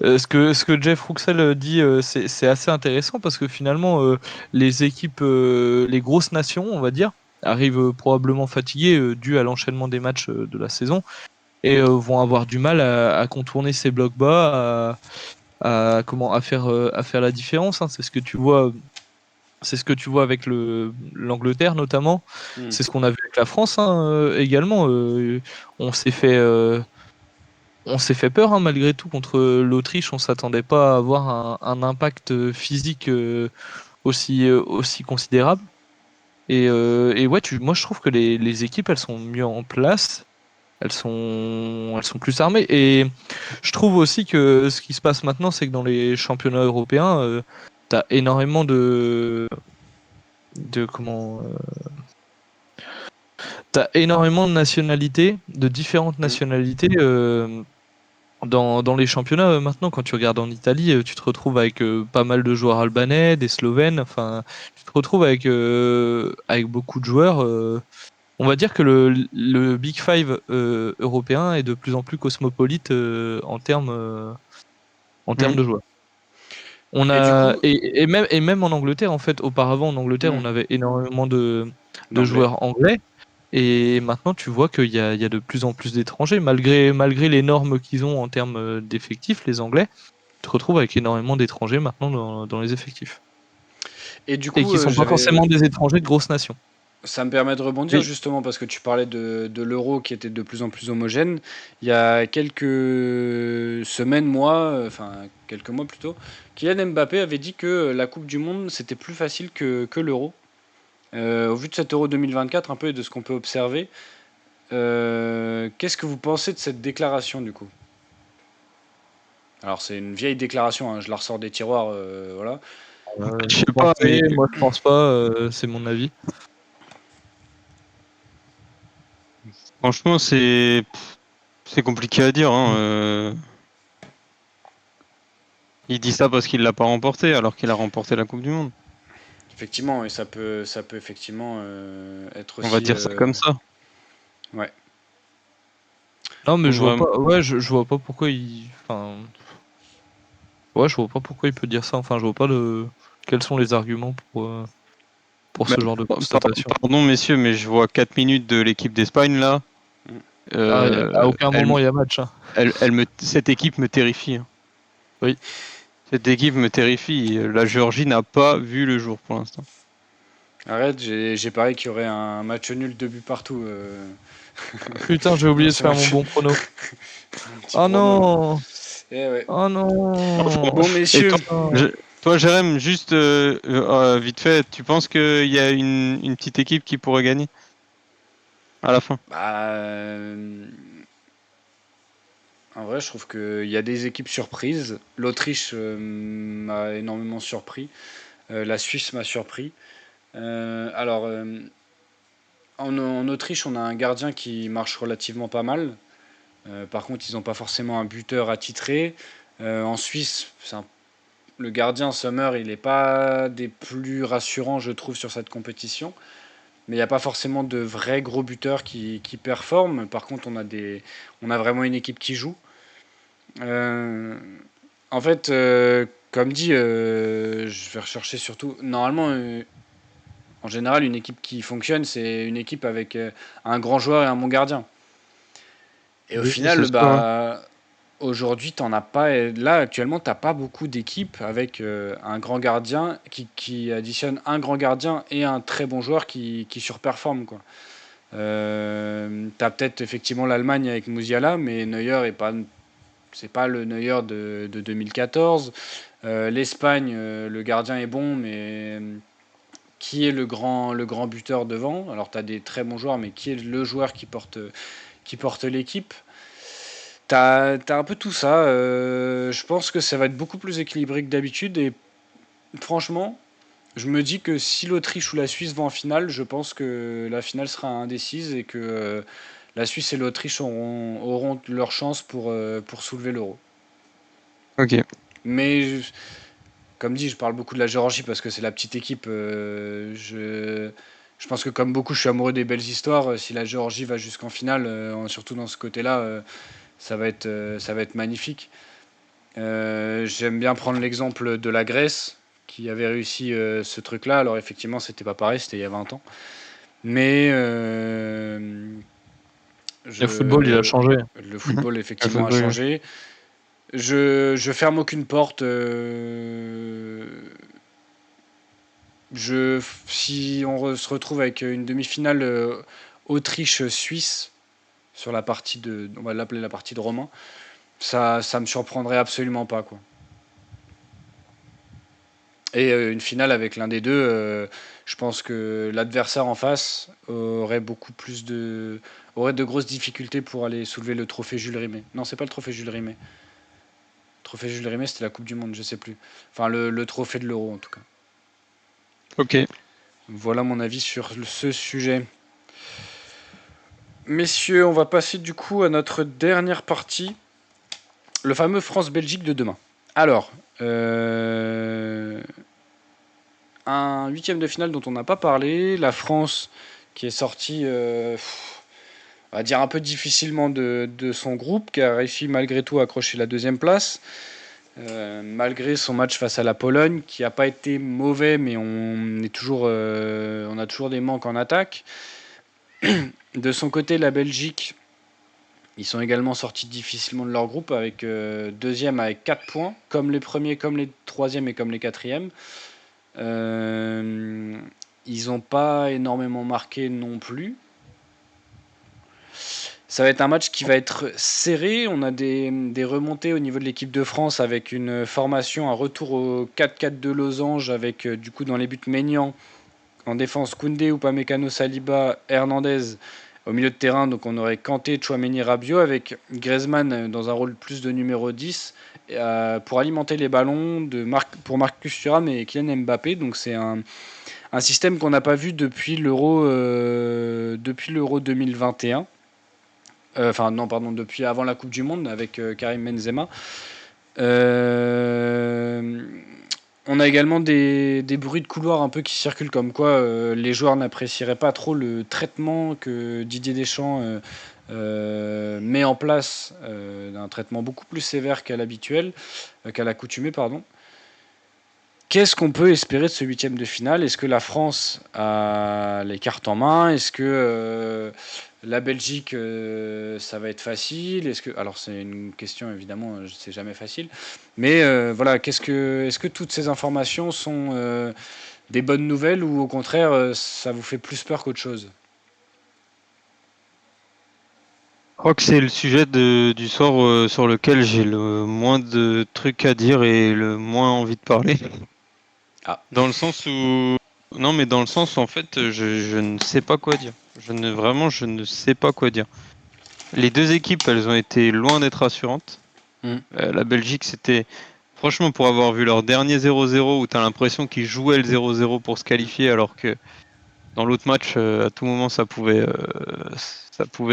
ce que Jeff Ruxel dit c'est assez intéressant parce que finalement les équipes les grosses nations on va dire arrivent probablement fatiguées dû à l'enchaînement des matchs de la saison et vont avoir du mal à contourner ces blocs bas à faire la différence hein. C'est ce que tu vois avec l'Angleterre notamment. Hmm. C'est ce qu'on a vu avec la France hein, également. On s'est fait, on s'est fait peur hein, malgré tout contre l'Autriche. On s'attendait pas à avoir un impact physique aussi considérable. Et ouais, moi je trouve que les équipes elles sont mieux en place. Elles sont plus armées. Et je trouve aussi que ce qui se passe maintenant, c'est que dans les championnats européens, t'as énormément de comment t'as énormément de nationalités, de différentes Hmm. nationalités dans les championnats. Maintenant, quand tu regardes en Italie, tu te retrouves avec pas mal de joueurs albanais, des Slovènes. Enfin, tu te retrouves avec beaucoup de joueurs. On va dire que le Big Five européen est de plus en plus cosmopolite en termes Mm. de joueurs. On Et du a coup, et même en Angleterre, en fait, auparavant en Angleterre, hmm, on avait énormément de d'anglais. joueurs anglais. Et maintenant, tu vois il y a de plus en plus d'étrangers, malgré les normes qu'ils ont en termes d'effectifs, les Anglais, tu te retrouves avec énormément d'étrangers maintenant dans les effectifs. Et du Et coup, qui sont pas forcément des étrangers de grosses nations. Ça me permet de rebondir Oui. justement parce que tu parlais de l'Euro qui était de plus en plus homogène. Il y a quelques semaines, enfin quelques mois plutôt, Kylian Mbappé avait dit que la Coupe du Monde c'était plus facile que l'Euro. Au vu de cet Euro 2024, un peu et de ce qu'on peut observer, qu'est-ce que vous pensez de cette déclaration du coup? Alors c'est une vieille déclaration, hein, je la ressors des tiroirs, voilà. Je sais pas, Pensez, mais moi je pense pas, c'est mon avis. franchement, c'est compliqué à dire. Hein. Il dit ça parce qu'il l'a pas remporté, alors qu'il a remporté la Coupe du Monde. Effectivement, et ça peut effectivement être On va aussi, dire ça comme ça. ouais. Non, mais Donc je vois vraiment, pas. Ouais, je vois pas pourquoi il. Enfin, ouais, je vois pas pourquoi il peut dire ça. Enfin, je vois pas quels sont les arguments pour mais, ce genre de constatation. pardon messieurs, mais je vois 4 minutes de l'équipe d'Espagne là. Mm. À aucun Elle, moment il y a match. Hein. cette équipe me terrifie. Hein. Oui. Cette équipe me terrifie. La Géorgie n'a pas vu le jour pour l'instant. Arrête, j'ai parié qu'il y aurait un match nul, 2 buts partout. Putain, j'ai Dans oublié de ce faire mon match. bon prono. Un petit Oh prono là. non! Eh ouais. Oh non! Bon Et messieurs, toi, Putain. je- toi Jérém, juste vite fait, tu penses qu'il y a une petite équipe qui pourrait gagner à la fin? bah, en vrai, je trouve qu'il y a des équipes surprises. L'Autriche m'a énormément surpris. La Suisse m'a surpris. Alors, en Autriche, on a un gardien qui marche relativement pas mal. Par contre, ils n'ont pas forcément un buteur attitré. En Suisse, le gardien Sommer, il n'est pas des plus rassurants, je trouve, sur cette compétition. Mais il n'y a pas forcément de vrais gros buteurs qui performent. Par contre, on a vraiment une équipe qui joue. Euh, En fait, comme dit, je vais rechercher surtout. Normalement, en général, une équipe qui fonctionne, c'est une équipe avec un grand joueur et un bon gardien. Et au Oui, c'est final, sûr. Hein. bah, aujourd'hui, t'en as pas. Là, actuellement, t'as pas beaucoup d'équipes avec un grand gardien qui additionne un grand gardien et un très bon joueur qui surperforme, quoi. T'as peut-être effectivement l'Allemagne avec Musiala, mais Neuer c'est pas le Neuer de 2014. L'Espagne, le gardien est bon, mais qui est le grand buteur devant? Alors, tu as des très bons joueurs, mais qui est le joueur qui porte l'équipe? T'as un peu tout ça. Je pense que ça va être beaucoup plus équilibré que d'habitude. Et franchement, je me dis que si l'Autriche ou la Suisse vont en finale, je pense que la finale sera indécise et que la Suisse et l'Autriche auront leur chance pour soulever l'euro. Ok. Mais comme dit, je parle beaucoup de la Géorgie parce que c'est la petite équipe. Je pense que comme beaucoup, je suis amoureux des belles histoires. Si la Géorgie va jusqu'en finale, surtout dans ce côté-là, ça va être magnifique. J'aime bien prendre l'exemple de la Grèce qui avait réussi ce truc-là. Alors effectivement, c'était pas pareil, c'était il y a 20 ans. Mais Le football, il a je... changé. le Mhm. football Le effectivement a football, ouais. changé. Je ferme aucune porte. Si se retrouve avec une demi-finale Autriche-Suisse sur la partie on va l'appeler la partie de Romain, ça me surprendrait absolument pas, quoi. Et une finale avec l'un des deux, je pense que l'adversaire en face aurait de grosses difficultés pour aller soulever le trophée Jules Rimet. Non, c'est pas le trophée Jules Rimet. Le trophée Jules Rimet, c'était la Coupe du Monde, je sais plus. Enfin, le trophée de l'Euro en tout cas. Ok. Voilà mon avis sur ce sujet. Messieurs, on va passer du coup à notre dernière partie, le fameux France-Belgique de demain. Alors, un huitième de finale dont on n'a pas parlé, la France qui est sortie, on va dire un peu difficilement de son groupe, qui a réussi malgré tout à accrocher la deuxième place, malgré son match face à la Pologne, qui n'a pas été mauvais, mais on a toujours des manques en attaque. De son côté, la Belgique, ils sont également sortis difficilement de leur groupe avec deuxième avec 4 points, comme les premiers, comme les troisièmes et comme les quatrièmes. Euh, ils n'ont pas énormément marqué non plus. Ça va être un match qui va être serré. On a des remontées au niveau de l'équipe de France avec une formation, un retour au 4-4-2 losange avec du coup dans les buts Maignan, en défense Koundé, Upamecano, Saliba, Hernandez au milieu de terrain. Donc on aurait Kanté, Tchouaméni, Rabiot avec Griezmann dans un rôle plus de numéro 10 pour alimenter les ballons pour Marcus Thuram et Kylian Mbappé. Donc c'est un système qu'on n'a pas vu depuis l'Euro 2021. Enfin non, pardon, depuis avant la Coupe du Monde avec Karim Benzema. On a également des bruits de couloir un peu qui circulent comme quoi les joueurs n'apprécieraient pas trop le traitement que Didier Deschamps met en place, d'un traitement beaucoup plus sévère qu'à l'accoutumée, pardon. Qu'est-ce qu'on peut espérer de ce huitième de finale? Est-ce que la France a les cartes en main? Est-ce que la Belgique, ça va être facile? Alors c'est une question évidemment, c'est jamais facile. Mais voilà, est-ce que toutes ces informations sont des bonnes nouvelles ou au contraire ça vous fait plus peur qu'autre chose? Je crois que c'est le sujet du soir sur lequel j'ai le moins de trucs à dire et le moins envie de parler. Ah. Dans le sens où... Non, mais dans le sens où en fait, je ne sais pas quoi dire. Je ne sais pas quoi dire. Les deux équipes, elles ont été loin d'être rassurantes. La Belgique, c'était... Franchement, pour avoir vu leur dernier 0-0 où tu as l'impression qu'ils jouaient le 0-0 pour se qualifier alors que dans l'autre match, à tout moment, ça pouvait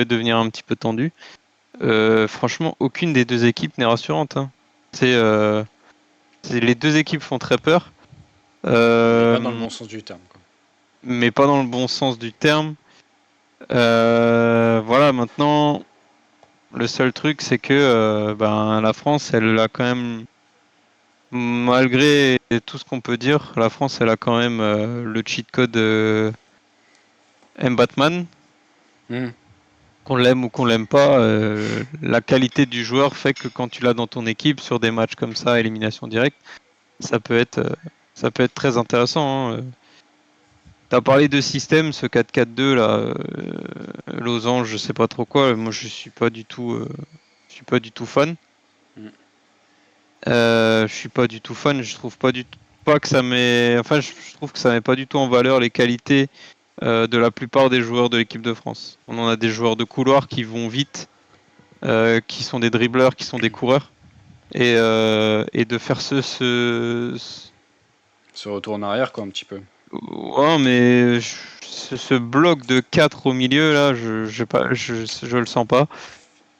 devenir un petit peu tendu. Franchement, aucune des deux équipes n'est rassurante. Hein. Les deux équipes font très peur. Mais pas dans le bon sens du terme. Quoi. Mais pas dans le bon sens du terme. Voilà, maintenant, le seul truc, c'est que la France, elle a quand même, malgré tout ce qu'on peut dire, la France, elle a quand même le cheat code Mbatman. Qu'on l'aime ou qu'on l'aime pas, la qualité du joueur fait que quand tu l'as dans ton équipe sur des matchs comme ça, élimination directe, ça peut être très intéressant. Hein. T'as parlé de système, ce 4-4-2 là, losange, je sais pas trop quoi. Moi, je suis pas du tout fan. Je suis pas du tout fan. Je trouve pas que ça met. Enfin, je trouve que ça met pas du tout en valeur les qualités de la plupart des joueurs de l'équipe de France. On en a des joueurs de couloir qui vont vite, qui sont des dribbleurs, qui sont des coureurs, et de faire ce retour en arrière, quoi, un petit peu. Ouais, mais ce bloc de 4 au milieu là, je le sens pas.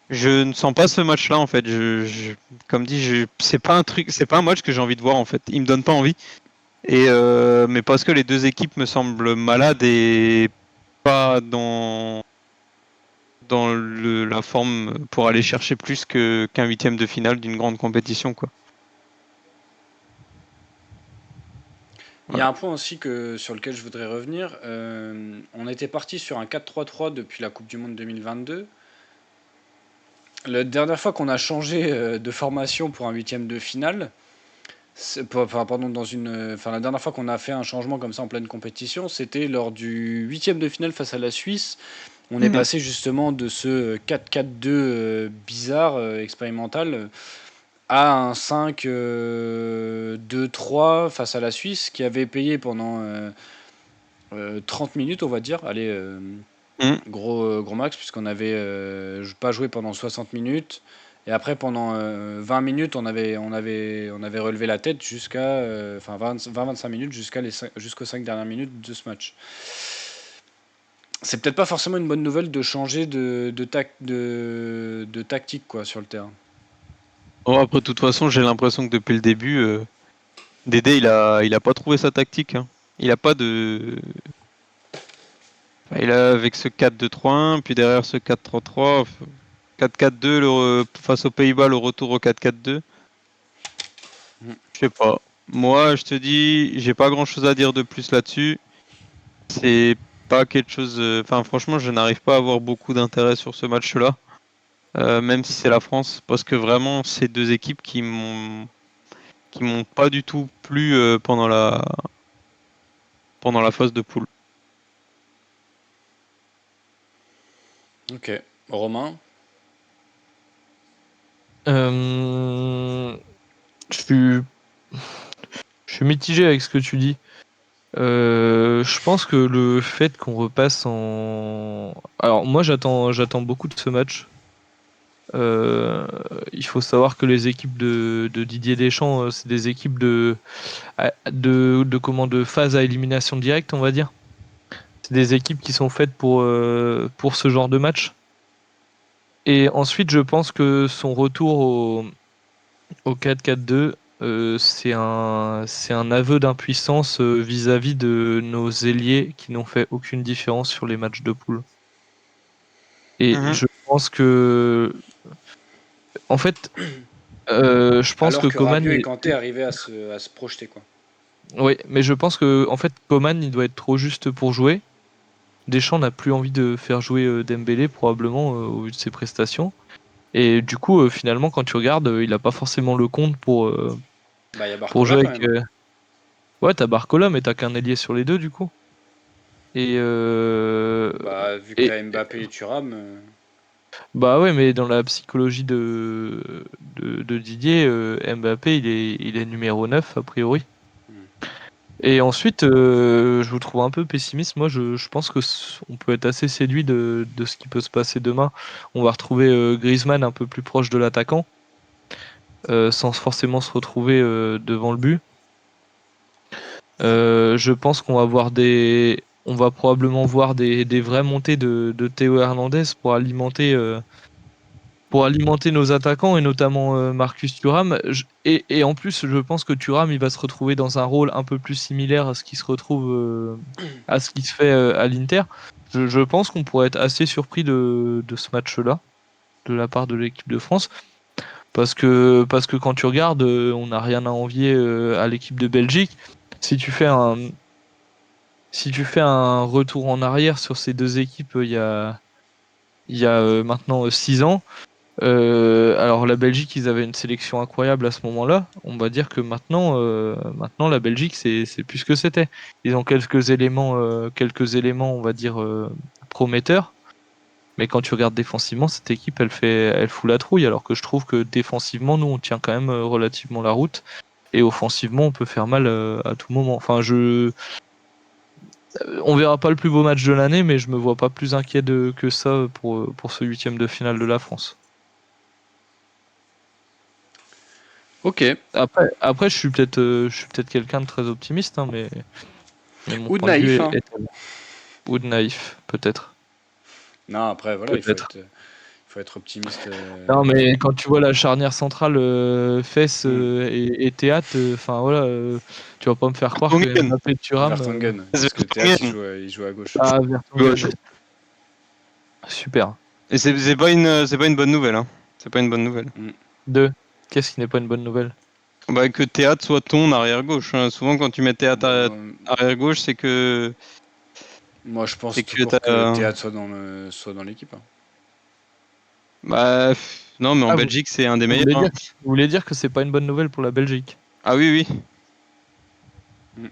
Je ne sens pas ce match-là en fait. Comme dit, c'est pas un match que j'ai envie de voir en fait. Il me donne pas envie. Et mais parce que les deux équipes me semblent malades et pas dans la forme pour aller chercher plus qu'un huitième de finale d'une grande compétition quoi. Il y a un point aussi sur lequel je voudrais revenir. On était parti sur un 4-3-3 depuis la Coupe du Monde 2022. La dernière fois qu'on a changé de formation pour un huitième de finale, la dernière fois qu'on a fait un changement comme ça en pleine compétition, c'était lors du huitième de finale face à la Suisse. On est passé justement de ce 4-4-2 bizarre, expérimental, à un 5-2-3 face à la Suisse qui avait payé pendant 30 minutes, on va dire. Allez, gros max, puisqu'on n'avait pas joué pendant 60 minutes. Et après, pendant 20 minutes, on avait relevé la tête jusqu'à 20-25 minutes jusqu'aux 5 dernières minutes de ce match. C'est peut-être pas forcément une bonne nouvelle de changer de tactique quoi, sur le terrain. Bon, après, de toute façon, j'ai l'impression que depuis le début, Dédé, il a pas trouvé sa tactique. Hein. Il a pas de... Il a avec ce 4-2-3-1, puis derrière ce 4-3-3, 4-4-2 face aux Pays-Bas, le retour au 4-4-2. Je sais pas. Moi, je te dis, j'ai pas grand-chose à dire de plus là-dessus. C'est pas quelque chose... Enfin, franchement, je n'arrive pas à avoir beaucoup d'intérêt sur ce match-là. Même si c'est la France, parce que vraiment, c'est deux équipes qui m'ont pas du tout plu pendant pendant la phase de poule. Ok. Romain? Je suis je suis mitigé avec ce que tu dis. Je pense que le fait qu'on repasse en... Alors moi j'attends beaucoup de ce match. Euh, il faut savoir que les équipes de Didier Deschamps, c'est des équipes de phase à élimination directe, on va dire. C'est des équipes qui sont faites pour ce genre de match. Et ensuite, je pense que son retour au 4-4-2, c'est un aveu d'impuissance vis-à-vis de nos ailiers qui n'ont fait aucune différence sur les matchs de poule. Et Mhm. je pense que, en fait, je pense Alors que que Rabiot et Kanté arrivaient à se projeter, quoi. oui, mais je pense que, en fait, Coman, il doit être trop juste pour jouer. Deschamps n'a plus envie de faire jouer Dembélé, probablement, au vu de ses prestations. Et du coup, finalement, quand tu regardes, il a pas forcément le compte Bah, il y a pour Barcola jouer quand avec. même. Ouais, t'as Barcola, mais t'as qu'un ailier sur les deux, du coup. Et, Bah, vu que et t'as Mbappé et Thuram, bah ouais, mais dans la psychologie de Didier, Mbappé, il est numéro 9 a priori. hmm. Et ensuite, je vous trouve un peu pessimiste. Moi, je pense que on peut être assez séduit de ce qui peut se passer demain. On va retrouver Griezmann un peu plus proche de l'attaquant, sans forcément se retrouver devant le but. Je pense qu'on va voir on va probablement voir des vraies montées de Théo Hernandez pour alimenter nos attaquants et notamment Marcus Thuram. Et en plus, je pense que Thuram il va se retrouver dans un rôle un peu plus similaire à ce qui se retrouve à ce qui se fait à l'Inter. Je pense qu'on pourrait être assez surpris de ce match-là de la part de l'équipe de France parce que quand tu regardes, on n'a rien à envier à l'équipe de Belgique. Si tu fais un si tu fais un retour en arrière sur ces deux équipes, il y a maintenant 6 ans. Alors la Belgique, ils avaient une sélection incroyable à ce moment-là. On va dire que maintenant la Belgique, c'est plus ce que c'était. Ils ont quelques éléments, on va dire prometteurs. Mais quand tu regardes défensivement, cette équipe, elle fout la trouille. Alors que je trouve que défensivement, nous, on tient quand même relativement la route. Et offensivement, on peut faire mal à tout moment. On verra pas le plus beau match de l'année, mais je me vois pas plus inquiet que ça pour ce huitième de finale de la France. Ok. Après, je suis peut-être quelqu'un de très optimiste, hein, mais mon Ou de point de vue naïf, hein. ou de naïf, peut-être, Non, après, voilà, peut-être. il faut être optimiste. Non, mais quand tu vois la charnière centrale Fès Hmm. et Théâtre, enfin voilà, tu vas pas me faire croire que Vertonghen. Mbappé et Thuram, Vertonghen, parce que Théâtre, Vertonghen. il joue à gauche. ah Vertonghen, Gauche. super. Et c'est pas une bonne nouvelle, hein. C'est pas une bonne nouvelle. Hmm. Deux. Qu'est-ce qui n'est pas une bonne nouvelle? Bah, que Théâtre soit ton arrière gauche, hein. Souvent, quand tu mets Théâtre Bon, arrière gauche, moi, je pense c'est tout que court que t'as. Théâtre soit dans l'équipe, hein. Bah, non, mais en Ah, Belgique, c'est un des vous meilleurs, voulez hein. vous voulez dire que c'est pas une bonne nouvelle pour la Belgique? Ah oui, oui. Hmm.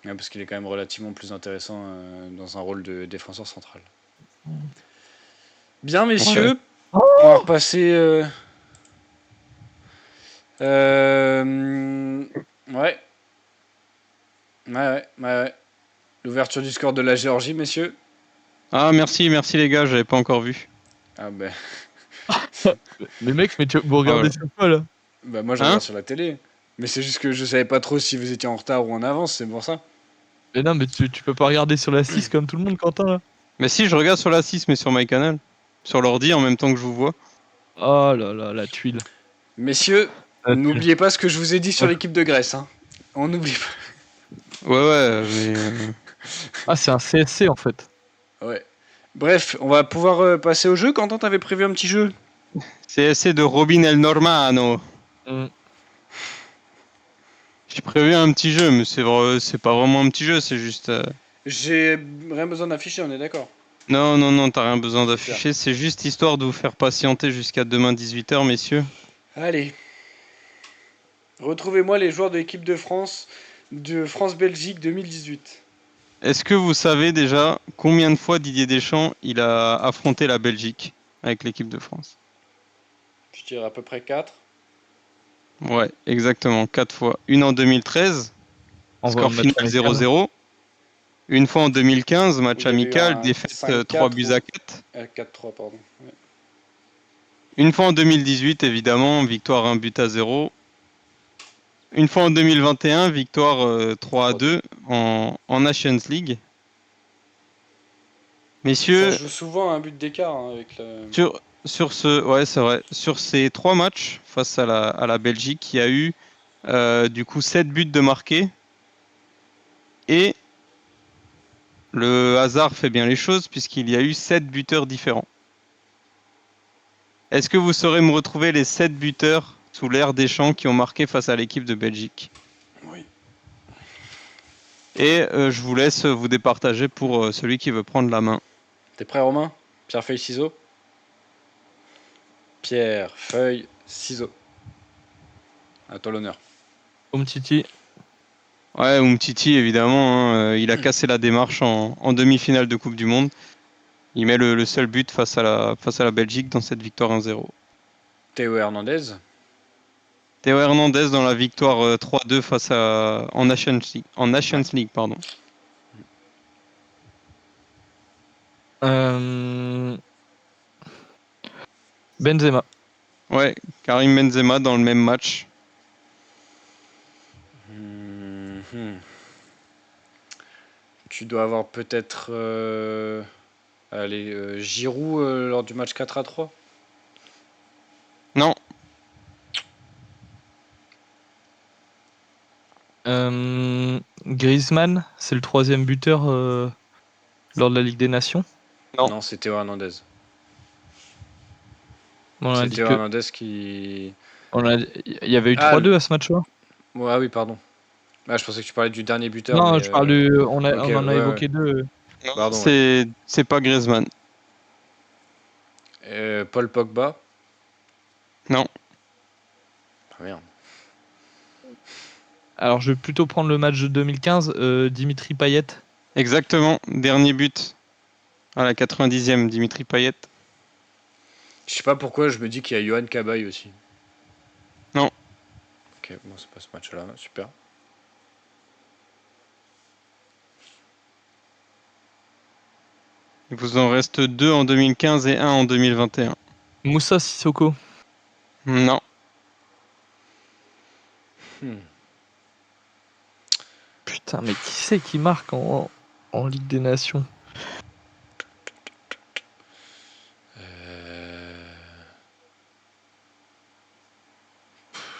Ouais, parce qu'il est quand même relativement plus intéressant dans un rôle de défenseur central. Bien, Ouais. messieurs, on va Oh. repasser. Ouais, ouais, ouais. L'ouverture du score de la Géorgie, messieurs. Ah, merci les gars, j'avais pas encore vu. Ah ben, Mais mec, vous Ah, voilà. regardez sur quoi là? bah moi je Hein? regarde sur la télé. Mais c'est juste que je savais pas trop si vous étiez en retard ou en avance, c'est pour ça. Mais non, mais tu peux pas regarder sur la 6 comme tout le monde, Quentin là. Mais si, je regarde sur la 6, mais sur MyCanal. Sur l'ordi en même temps que je vous vois. Oh là là, la tuile. Messieurs, La tuile. n'oubliez pas ce que je vous ai dit sur Ouais. l'équipe de Grèce. Hein. On n'oublie Ouais, ouais, mais. Ah, c'est un CSC en fait. pas. Ouais. Bref, on va pouvoir passer au jeu. Quentin, t'avais prévu un petit jeu? CSC de Robin El Normano. Mm. J'ai prévu un petit jeu, mais c'est pas vraiment un petit jeu, c'est juste. J'ai rien besoin d'afficher, on est d'accord. Non, non, non, t'as rien besoin Super. d'afficher, c'est juste histoire de vous faire patienter jusqu'à demain 18 h, messieurs. Allez. Retrouvez-moi les joueurs de l'équipe de France de France-Belgique 2018. Est-ce que vous savez déjà combien de fois Didier Deschamps il a affronté la Belgique avec l'équipe de France? Je dirais à peu près 4. Ouais, exactement, 4 fois. Une en 2013, On va score le mettre final amical. 0-0. Une fois en 2015, Où match il y avait eu amical, un défaite 3 5-4 buts ou à 4. 4-3, pardon. Ouais. Une fois en 2018, évidemment, victoire 1-0. Une fois en 2021, victoire 3-2 en Nations League. Ça Messieurs, joue souvent à un but d'écart hein, avec le. ouais, c'est vrai. Sur ces 3 matchs face à la Belgique, il y a eu du coup 7 buts de marqués. Et le hasard fait bien les choses puisqu'il y a eu 7 buteurs différents. Est-ce que vous saurez me retrouver les 7 buteurs sous l'ère Deschamps qui ont marqué face à l'équipe de Belgique? Oui. Et je vous laisse vous départager pour celui qui veut prendre la main. T'es prêt, Romain? Pierre, feuille, ciseaux. Pierre, feuille, ciseaux. À toi l'honneur. Umtiti. Ouais, Umtiti, évidemment, hein, il a cassé la démarche en demi-finale de Coupe du Monde. Il met le seul but face à la Belgique dans cette victoire 1-0. Théo Hernandez. Théo Hernandez dans la victoire 3-2 en Nations League. En Nations League, pardon. Benzema. Ouais, Karim Benzema dans le même match. Tu dois avoir peut-être Giroud lors du match 4-3. Non, Griezmann, c'est le 3e buteur lors de la Ligue des Nations. Non. Non, c'est Théo Hernandez. On a C'est dit Théo que Hernandez qui. il y avait eu 3-2 à ce match-là. Ouais, ah oui, pardon. Ah, je pensais que tu parlais du dernier buteur, Non, mais. je parle Ok, on en a ouais, ouais. évoqué 2. Non, Pardon, ouais. c'est pas Griezmann. Paul Pogba. Non. Ah, merde. Alors, je vais plutôt prendre le match de 2015, Dimitri Payet. Exactement, dernier but à la 90e, Dimitri Payet. Je sais pas pourquoi, je me dis qu'il y a Johan Cabaye aussi. Non. Ok, bon, c'est pas ce match-là, super. Il vous en reste 2 en 2015 et 1 en 2021. Moussa Sissoko. Non. Putain, mais qui c'est qui marque en Ligue des Nations? Je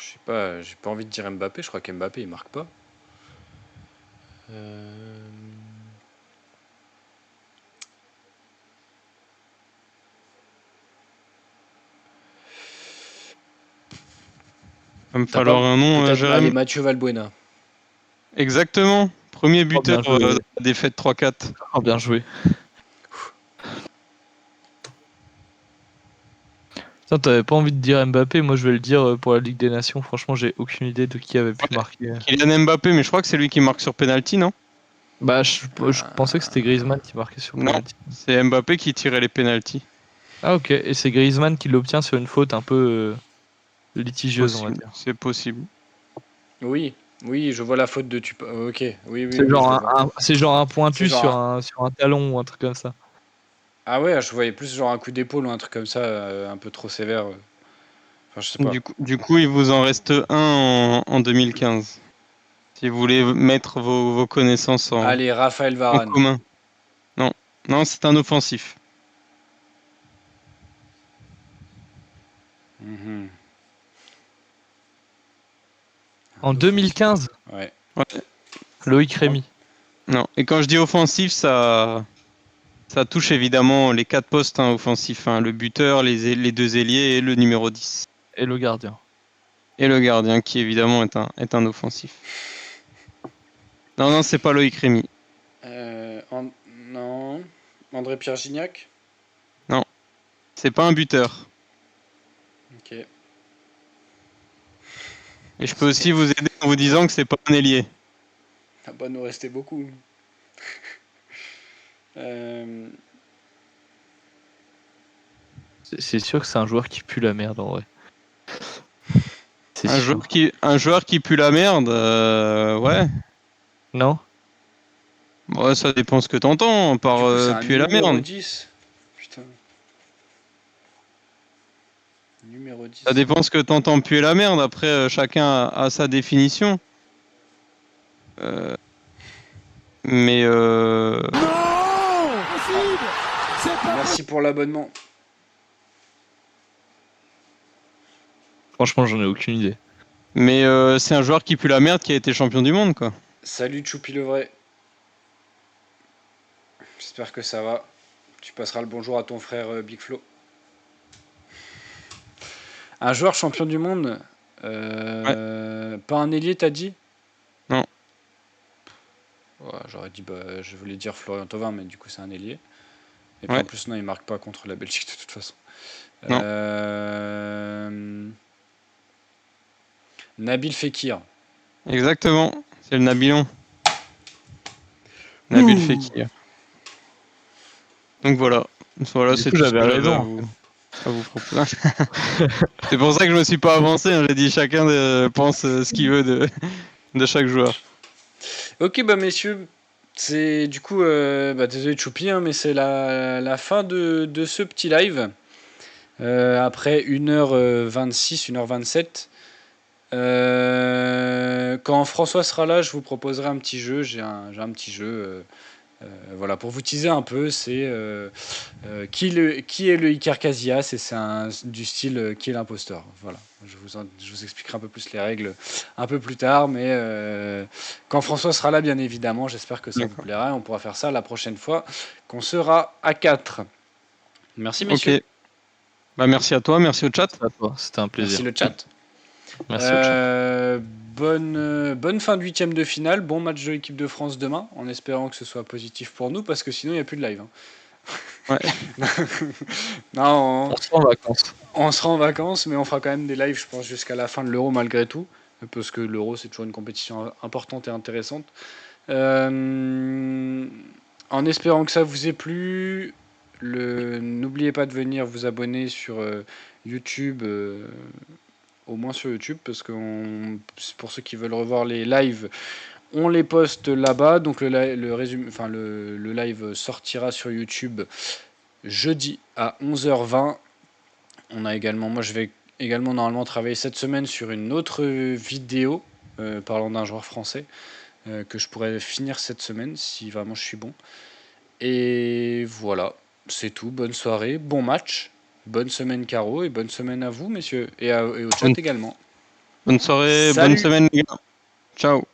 sais pas, j'ai pas envie de dire Mbappé, je crois qu'Mbappé il marque pas. Il va me T'as pas falloir un nom, peut-être allez, Jérém. Mathieu Valbuena. Exactement. Premier Oh, buteur bien joué. de la défaite 3-4. Oh, bien joué. Putain, t'avais pas envie de dire Mbappé, moi je vais le dire pour la Ligue des Nations. Franchement, j'ai aucune idée de qui avait pu marquer. Kylian Mbappé, mais je crois que c'est lui qui marque sur penalty, non? Bah, je pensais que c'était Griezmann qui marquait sur Non, penalty. c'est Mbappé qui tirait les penalties. Ah, ok. Et c'est Griezmann qui l'obtient sur une faute un peu litigieuse, on va dire. C'est possible. Oui, oui, je vois la faute de tu. Ok, oui, oui, C'est oui, je le genre vois. c'est genre un pointu C'est genre sur un talon ou un truc comme ça. Ah ouais, je voyais plus genre un coup d'épaule ou un truc comme ça, un peu trop sévère. Enfin, je sais pas. Du coup, il vous en reste un en 2015. Si vous voulez mettre vos connaissances Allez, Raphaël en Varane. commun. Non, non, c'est un offensif. Mhm. En 2015, Ouais. Ouais, Loïc Rémy. non. Et quand je dis offensif, ça touche évidemment les 4 postes offensifs, hein, le buteur, les 2 ailiers et le numéro 10. Et le gardien. Et le gardien, qui évidemment est un offensif. Non, non, c'est pas Loïc Rémy. Non. André-Pierre Gignac. Non, c'est pas un buteur. Ok. Et je peux aussi vous aider en vous disant que c'est pas un ailier. Ah bah, nous restait beaucoup. Euh, C'est sûr que c'est un joueur qui pue la merde en vrai. C'est Un sûr. joueur qui pue la merde, ouais. Non? Ouais, ça dépend ce que t'entends par du coup, c'est un puer la numéro merde. 10. Putain. Numéro Ça 10. dépend ce que t'entends puer la merde. Après, chacun a sa définition. Euh, mais Merci pour l'abonnement. Franchement, j'en ai aucune idée. mais c'est un joueur qui pue la merde qui a été champion du monde, quoi. Salut Choupi le vrai. J'espère que ça va. Tu passeras le bonjour à ton frère Big Flo. Un joueur champion du monde. Ouais. Pas un ailier, t'as dit? Non. Ouais, j'aurais dit, je voulais dire Florian Thauvin, mais du coup c'est un ailier. Et puis Ouais. en plus, non, il marque pas contre la Belgique de toute façon. Non. Nabil Fekir. Exactement. C'est le Nabilon. Nabil Fekir. Donc voilà. Voilà, Du c'est coup, tout ce j'avais que j'avais raison. à vous proposer. C'est pour ça que je me suis pas avancé. J'ai dit chacun pense ce qu'il veut de chaque joueur. Ok, bah messieurs, c'est du coup, désolé Choupi, hein, mais c'est la fin de ce petit live. Après 1h26, 1h27. Quand François sera là, je vous proposerai un petit jeu. J'ai un petit jeu. Voilà, pour vous teaser un peu, c'est qui est le Iker Casillas et c'est du style qui est l'imposteur. Voilà, je vous expliquerai un peu plus les règles un peu plus tard, mais quand François sera là, bien évidemment, j'espère que ça vous D'accord. plaira et on pourra faire ça la prochaine fois qu'on sera à 4. Merci Ok. messieurs. Bah merci à toi, merci au chat. À toi, c'était un Merci plaisir. le chat. Merci au chat. Bonne fin de huitième de finale, bon match de l'équipe de France demain, en espérant que ce soit positif pour nous, parce que sinon il n'y a plus de live. Hein. Ouais. Non, On se rend en vacances. on sera en vacances, mais on fera quand même des lives, je pense, jusqu'à la fin de l'Euro malgré tout, parce que l'Euro c'est toujours une compétition importante et intéressante. En espérant que ça vous ait plu, n'oubliez pas de venir vous abonner sur YouTube. Au moins sur YouTube, parce que pour ceux qui veulent revoir les lives, on les poste là-bas. Donc le live sortira sur YouTube jeudi à 11h20. Moi je vais également normalement travailler cette semaine sur une autre vidéo parlant d'un joueur français que je pourrais finir cette semaine si vraiment je suis bon. Et voilà, c'est tout. Bonne soirée, bon match. Bonne semaine Caro et bonne semaine à vous messieurs et au chat également. Bonne soirée, bonne Salut! semaine les gars. Ciao.